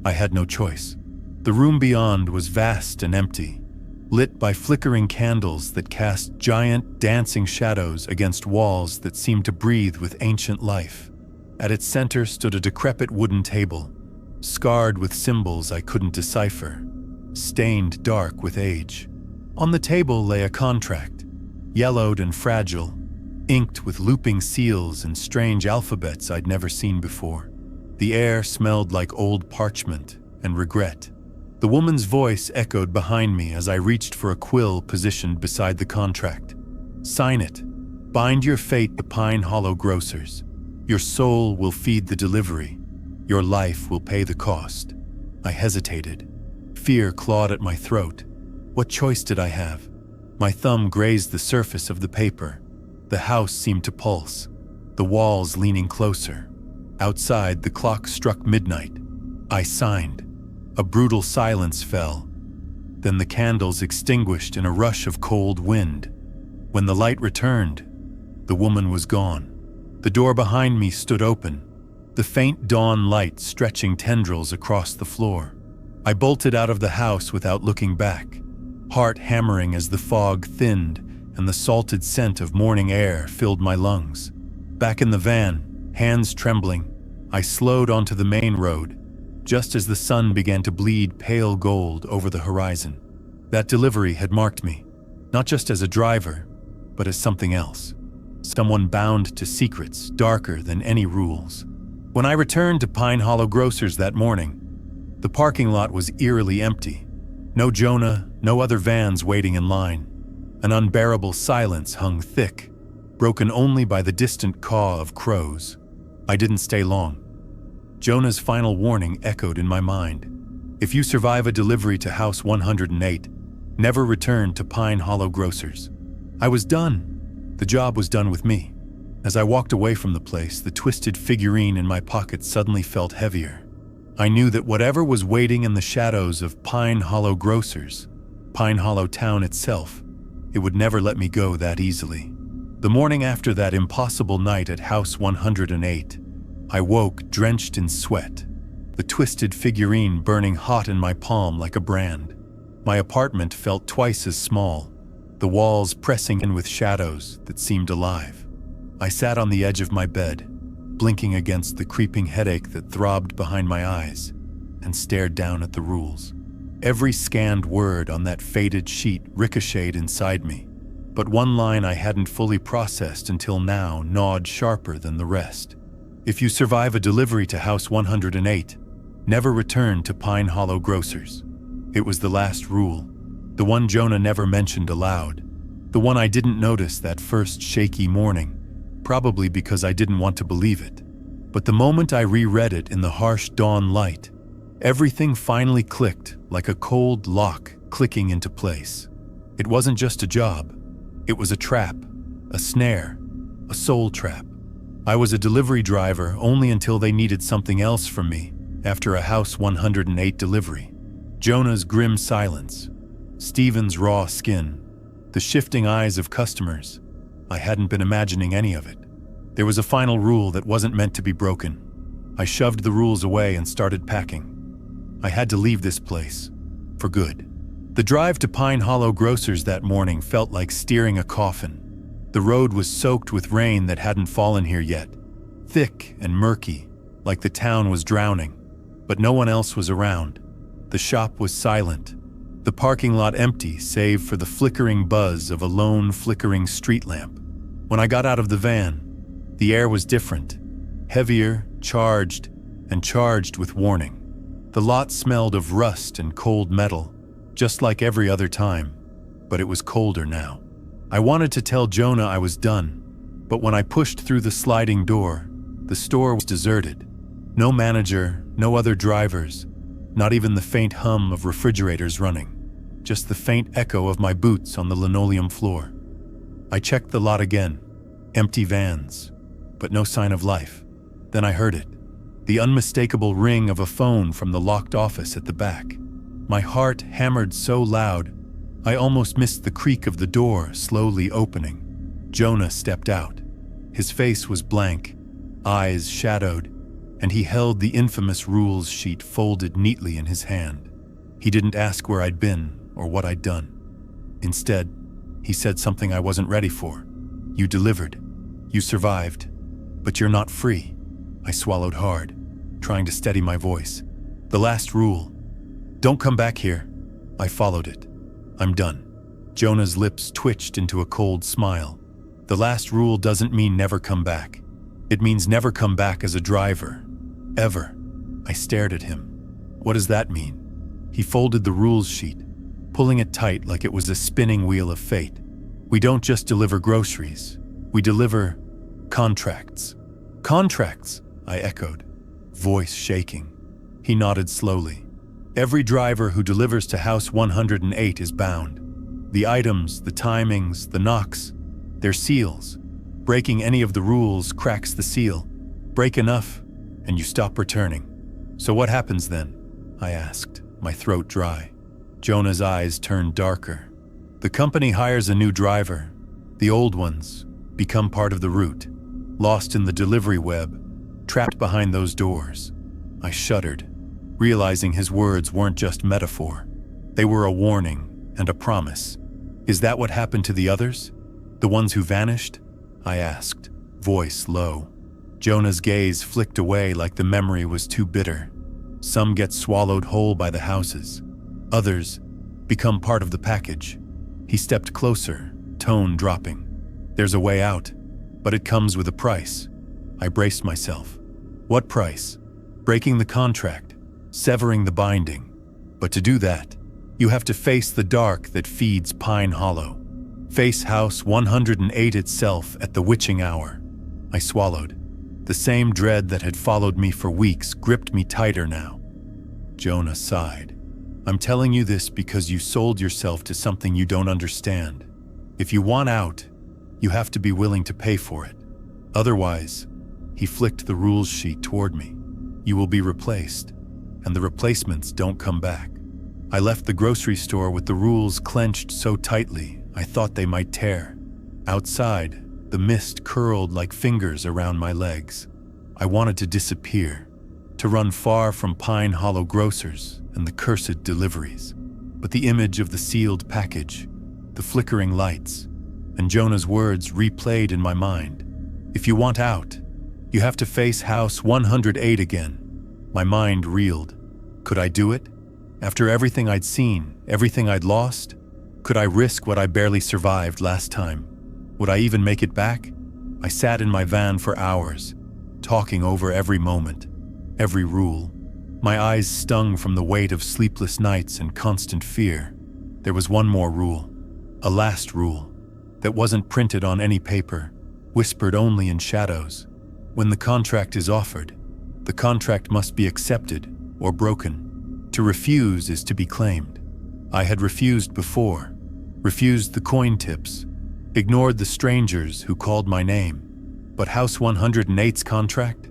I had no choice. The room beyond was vast and empty, lit by flickering candles that cast giant, dancing shadows against walls that seemed to breathe with ancient life. At its center stood a decrepit wooden table, scarred with symbols I couldn't decipher, stained dark with age. On the table lay a contract, yellowed and fragile, inked with looping seals and strange alphabets I'd never seen before. The air smelled like old parchment and regret. The woman's voice echoed behind me as I reached for a quill positioned beside the contract. "Sign it. Bind your fate to Pine Hollow Grocers. Your soul will feed the delivery. Your life will pay the cost." I hesitated. Fear clawed at my throat. What choice did I have? My thumb grazed the surface of the paper. The house seemed to pulse, the walls leaning closer. Outside, the clock struck midnight. I signed. A brutal silence fell. Then the candles extinguished in a rush of cold wind. When the light returned, the woman was gone. The door behind me stood open, the faint dawn light stretching tendrils across the floor. I bolted out of the house without looking back, heart hammering as the fog thinned and the salted scent of morning air filled my lungs. Back in the van, hands trembling, I slowed onto the main road, just as the sun began to bleed pale gold over the horizon. That delivery had marked me, not just as a driver, but as something else. Someone bound to secrets darker than any rules. When I returned to Pine Hollow Grocers that morning, the parking lot was eerily empty. No Jonah, no other vans waiting in line. An unbearable silence hung thick, broken only by the distant caw of crows. I didn't stay long. Jonah's final warning echoed in my mind. If you survive a delivery to House 108, never return to Pine Hollow Grocers. I was done. The job was done with me. As I walked away from the place, the twisted figurine in my pocket suddenly felt heavier. I knew that whatever was waiting in the shadows of Pine Hollow Grocers, Pine Hollow town itself, it would never let me go that easily. The morning after that impossible night at House 108, I woke drenched in sweat, the twisted figurine burning hot in my palm like a brand. My apartment felt twice as small, the walls pressing in with shadows that seemed alive. I sat on the edge of my bed, blinking against the creeping headache that throbbed behind my eyes, and stared down at the rules. Every scanned word on that faded sheet ricocheted inside me, but one line I hadn't fully processed until now gnawed sharper than the rest. If you survive a delivery to House 108, never return to Pine Hollow Grocers. It was the last rule, the one Jonah never mentioned aloud, the one I didn't notice that first shaky morning, probably because I didn't want to believe it. But the moment I reread it in the harsh dawn light, everything finally clicked like a cold lock clicking into place. It wasn't just a job. It was a trap, a snare, a soul trap. I was a delivery driver only until they needed something else from me after a House 108 delivery. Jonah's grim silence, Stephen's raw skin, the shifting eyes of customers. I hadn't been imagining any of it. There was a final rule that wasn't meant to be broken. I shoved the rules away and started packing. I had to leave this place. For good. The drive to Pine Hollow Grocers that morning felt like steering a coffin. The road was soaked with rain that hadn't fallen here yet. Thick and murky, like the town was drowning. But no one else was around. The shop was silent. The parking lot empty, save for the flickering buzz of a lone flickering street lamp. When I got out of the van, the air was different. Heavier, charged with warning. The lot smelled of rust and cold metal, just like every other time, but it was colder now. I wanted to tell Jonah I was done, but when I pushed through the sliding door, the store was deserted. No manager, no other drivers, not even the faint hum of refrigerators running, just the faint echo of my boots on the linoleum floor. I checked the lot again, empty vans, but no sign of life. Then I heard it, the unmistakable ring of a phone from the locked office at the back. My heart hammered so loud, I almost missed the creak of the door slowly opening. Jonah stepped out. His face was blank, eyes shadowed, and he held the infamous rules sheet folded neatly in his hand. He didn't ask where I'd been or what I'd done. Instead, he said something I wasn't ready for. You delivered. You survived. But you're not free. I swallowed hard, trying to steady my voice. The last rule. Don't come back here. I followed it. I'm done. Jonah's lips twitched into a cold smile. The last rule doesn't mean never come back. It means never come back as a driver. Ever. I stared at him. What does that mean? He folded the rules sheet, pulling it tight like it was a spinning wheel of fate. We don't just deliver groceries. We deliver contracts. Contracts, I echoed, voice shaking. He nodded slowly. Every driver who delivers to house 108 is bound. The items, the timings, the knocks, they're seals. Breaking any of the rules cracks the seal. Break enough, and you stop returning. So what happens then? I asked, my throat dry. Jonah's eyes turned darker. The company hires a new driver. The old ones become part of the route, lost in the delivery web, trapped behind those doors. I shuddered, realizing his words weren't just metaphor. They were a warning and a promise. Is that what happened to the others? The ones who vanished? I asked, voice low. Jonah's gaze flicked away like the memory was too bitter. Some get swallowed whole by the houses. Others become part of the package. He stepped closer, tone dropping. There's a way out, but it comes with a price. I braced myself. What price? Breaking the contract, severing the binding. But to do that, you have to face the dark that feeds Pine Hollow. Face House 108 itself at the witching hour. I swallowed. The same dread that had followed me for weeks gripped me tighter now. Jonah sighed. I'm telling you this because you sold yourself to something you don't understand. If you want out, you have to be willing to pay for it. Otherwise, he flicked the rules sheet toward me. You will be replaced, and the replacements don't come back. I left the grocery store with the rules clenched so tightly I thought they might tear. Outside, the mist curled like fingers around my legs. I wanted to disappear, to run far from Pine Hollow Grocers and the cursed deliveries. But the image of the sealed package, the flickering lights, and Jonah's words replayed in my mind. If you want out, you have to face House 108 again. My mind reeled. Could I do it? After everything I'd seen, everything I'd lost? Could I risk what I barely survived last time? Would I even make it back? I sat in my van for hours, talking over every moment, every rule. My eyes stung from the weight of sleepless nights and constant fear. There was one more rule, a last rule, that wasn't printed on any paper, whispered only in shadows. When the contract is offered, the contract must be accepted or broken. To refuse is to be claimed. I had refused before, refused the coin tips, ignored the strangers who called my name. But House 108's contract?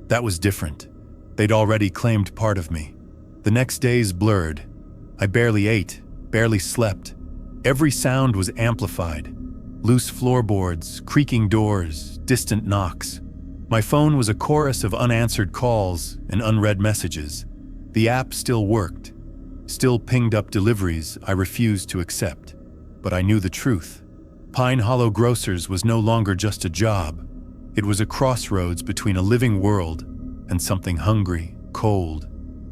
That was different. They'd already claimed part of me. The next days blurred. I barely ate, barely slept. Every sound was amplified. Loose floorboards, creaking doors, distant knocks. My phone was a chorus of unanswered calls and unread messages. The app still worked, still pinged up deliveries I refused to accept. But I knew the truth. Pine Hollow Grocers was no longer just a job. It was a crossroads between a living world and something hungry, cold,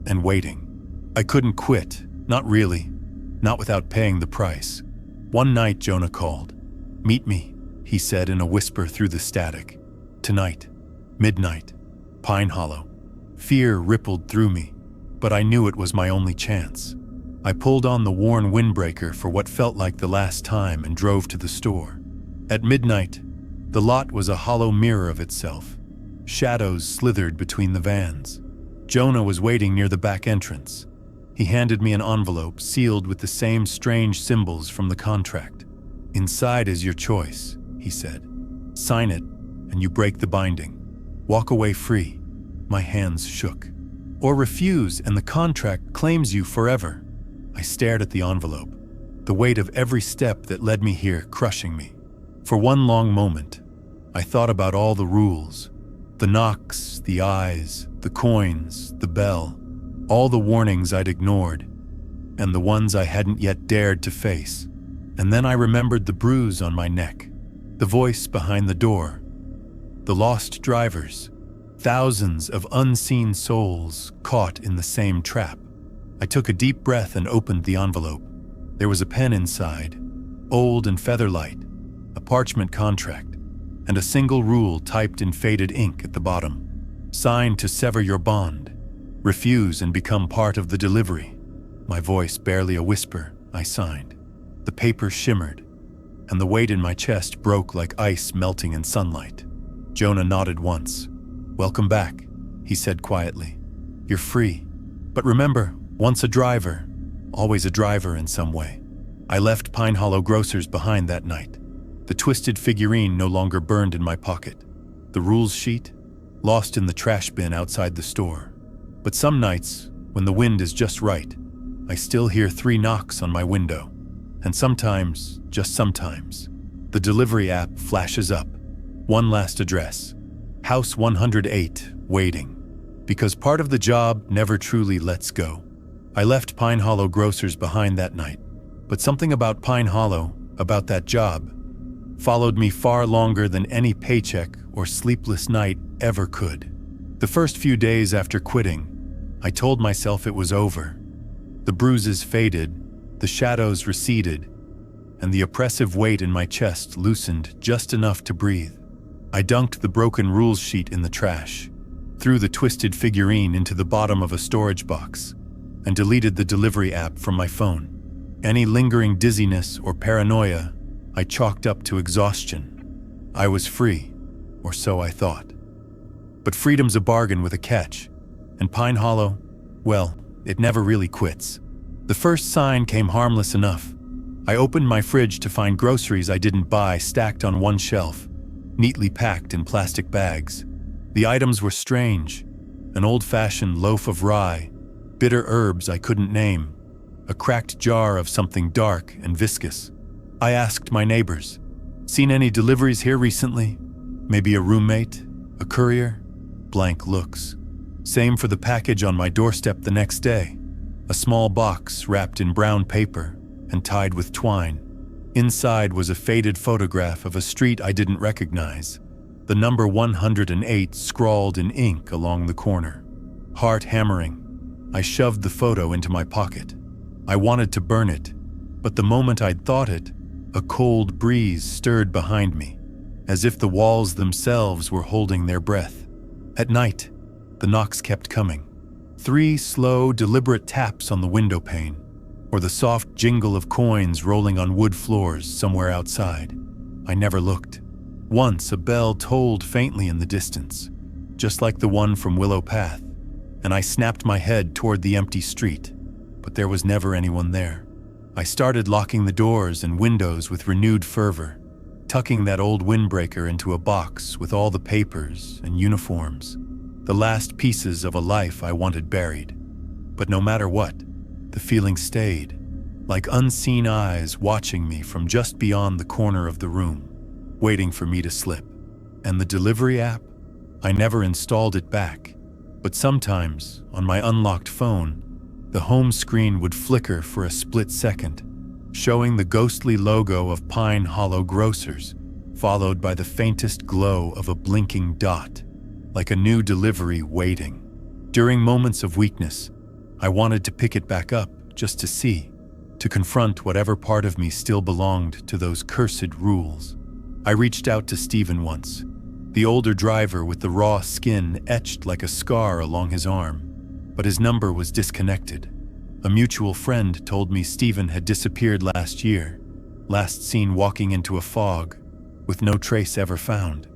and waiting. I couldn't quit, not really, not without paying the price. One night, Jonah called. "Meet me," he said in a whisper through the static. "Tonight, midnight, Pine Hollow." Fear rippled through me, but I knew it was my only chance. I pulled on the worn windbreaker for what felt like the last time and drove to the store. At midnight, the lot was a hollow mirror of itself. Shadows slithered between the vans. Jonah was waiting near the back entrance. He handed me an envelope sealed with the same strange symbols from the contract. "Inside is your choice," he said. "Sign it, and you break the binding. Walk away free." My hands shook. "Or refuse, and the contract claims you forever." I stared at the envelope, the weight of every step that led me here crushing me. For one long moment, I thought about all the rules. The knocks, the eyes, the coins, the bell, all the warnings I'd ignored, and the ones I hadn't yet dared to face. And then I remembered the bruise on my neck, the voice behind the door, the lost drivers, thousands of unseen souls caught in the same trap. I took a deep breath and opened the envelope. There was a pen inside, old and featherlight, a parchment contract, and a single rule typed in faded ink at the bottom. "Sign to sever your bond. Refuse and become part of the delivery." My voice barely a whisper, I signed. The paper shimmered, and the weight in my chest broke like ice melting in sunlight. Jonah nodded once. "Welcome back," he said quietly. "You're free. But remember, once a driver, always a driver in some way." I left Pine Hollow Grocers behind that night. The twisted figurine no longer burned in my pocket. The rules sheet, lost in the trash bin outside the store. But some nights, when the wind is just right, I still hear 3 knocks on my window. And sometimes, just sometimes, the delivery app flashes up. One last address. House 108, waiting. Because part of the job never truly lets go. I left Pine Hollow Grocers behind that night, but something about Pine Hollow, about that job, followed me far longer than any paycheck or sleepless night ever could. The first few days after quitting, I told myself it was over. The bruises faded, the shadows receded, and the oppressive weight in my chest loosened just enough to breathe. I dunked the broken rules sheet in the trash, threw the twisted figurine into the bottom of a storage box, and deleted the delivery app from my phone. Any lingering dizziness or paranoia I chalked up to exhaustion. I was free, or so I thought. But freedom's a bargain with a catch, and Pine Hollow, well, it never really quits. The first sign came harmless enough. I opened my fridge to find groceries I didn't buy stacked on one shelf, neatly packed in plastic bags. The items were strange: an old-fashioned loaf of rye, bitter herbs I couldn't name, a cracked jar of something dark and viscous. I asked my neighbors, "Seen any deliveries here recently? Maybe a roommate? A courier?" Blank looks. Same for the package on my doorstep the next day. A small box wrapped in brown paper and tied with twine. Inside was a faded photograph of a street I didn't recognize. The number 108 scrawled in ink along the corner. Heart hammering, I shoved the photo into my pocket. I wanted to burn it, but the moment I'd thought it, a cold breeze stirred behind me, as if the walls themselves were holding their breath. At night, the knocks kept coming. 3 slow, deliberate taps on the window pane, or the soft jingle of coins rolling on wood floors somewhere outside. I never looked. Once a bell tolled faintly in the distance, just like the one from Willow Path, and I snapped my head toward the empty street, but there was never anyone there. I started locking the doors and windows with renewed fervor, tucking that old windbreaker into a box with all the papers and uniforms, the last pieces of a life I wanted buried. But no matter what, the feeling stayed, like unseen eyes watching me from just beyond the corner of the room, waiting for me to slip. And the delivery app? I never installed it back, but sometimes, on my unlocked phone, the home screen would flicker for a split second, showing the ghostly logo of Pine Hollow Grocers, followed by the faintest glow of a blinking dot, like a new delivery waiting. During moments of weakness, I wanted to pick it back up just to see, to confront whatever part of me still belonged to those cursed rules. I reached out to Stephen once, the older driver with the raw skin etched like a scar along his arm, but his number was disconnected. A mutual friend told me Stephen had disappeared last year, last seen walking into a fog, with no trace ever found.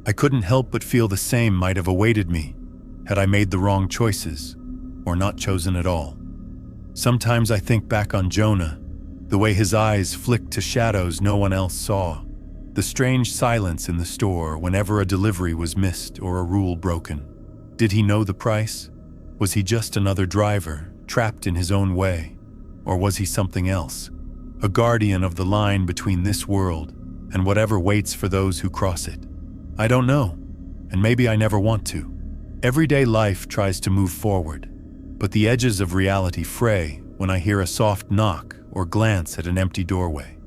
I couldn't help but feel the same might have awaited me had I made the wrong choices, or not chosen at all. Sometimes I think back on Jonah, the way his eyes flicked to shadows no one else saw, the strange silence in the store whenever a delivery was missed or a rule broken. Did he know the price? Was he just another driver, trapped in his own way? Or was he something else, a guardian of the line between this world and whatever waits for those who cross it? I don't know, and maybe I never want to. Everyday life tries to move forward, but the edges of reality fray when I hear a soft knock or glance at an empty doorway.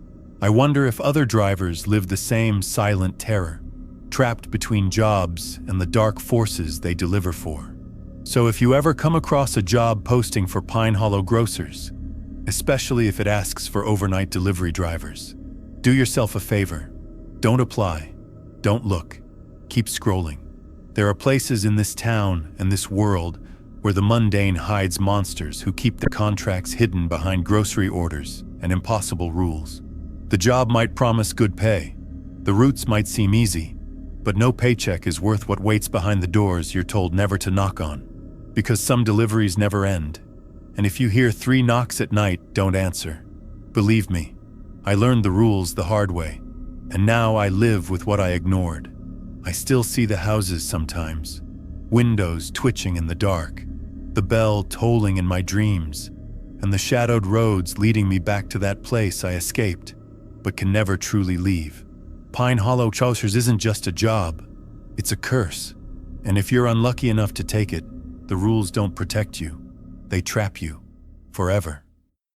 I wonder if other drivers live the same silent terror, trapped between jobs and the dark forces they deliver for. So if you ever come across a job posting for Pine Hollow Grocers, especially if it asks for overnight delivery drivers, do yourself a favor. Don't apply. Don't look. Keep scrolling. There are places in this town and this world where the mundane hides monsters who keep their contracts hidden behind grocery orders and impossible rules. The job might promise good pay. The routes might seem easy, but no paycheck is worth what waits behind the doors you're told never to knock on. Because some deliveries never end. And if you hear 3 knocks at night, don't answer. Believe me, I learned the rules the hard way, and now I live with what I ignored. I still see the houses sometimes, windows twitching in the dark, the bell tolling in my dreams, and the shadowed roads leading me back to that place I escaped, but can never truly leave. Pine Hollow Grocers isn't just a job, it's a curse. And if you're unlucky enough to take it, the rules don't protect you. They trap you. Forever.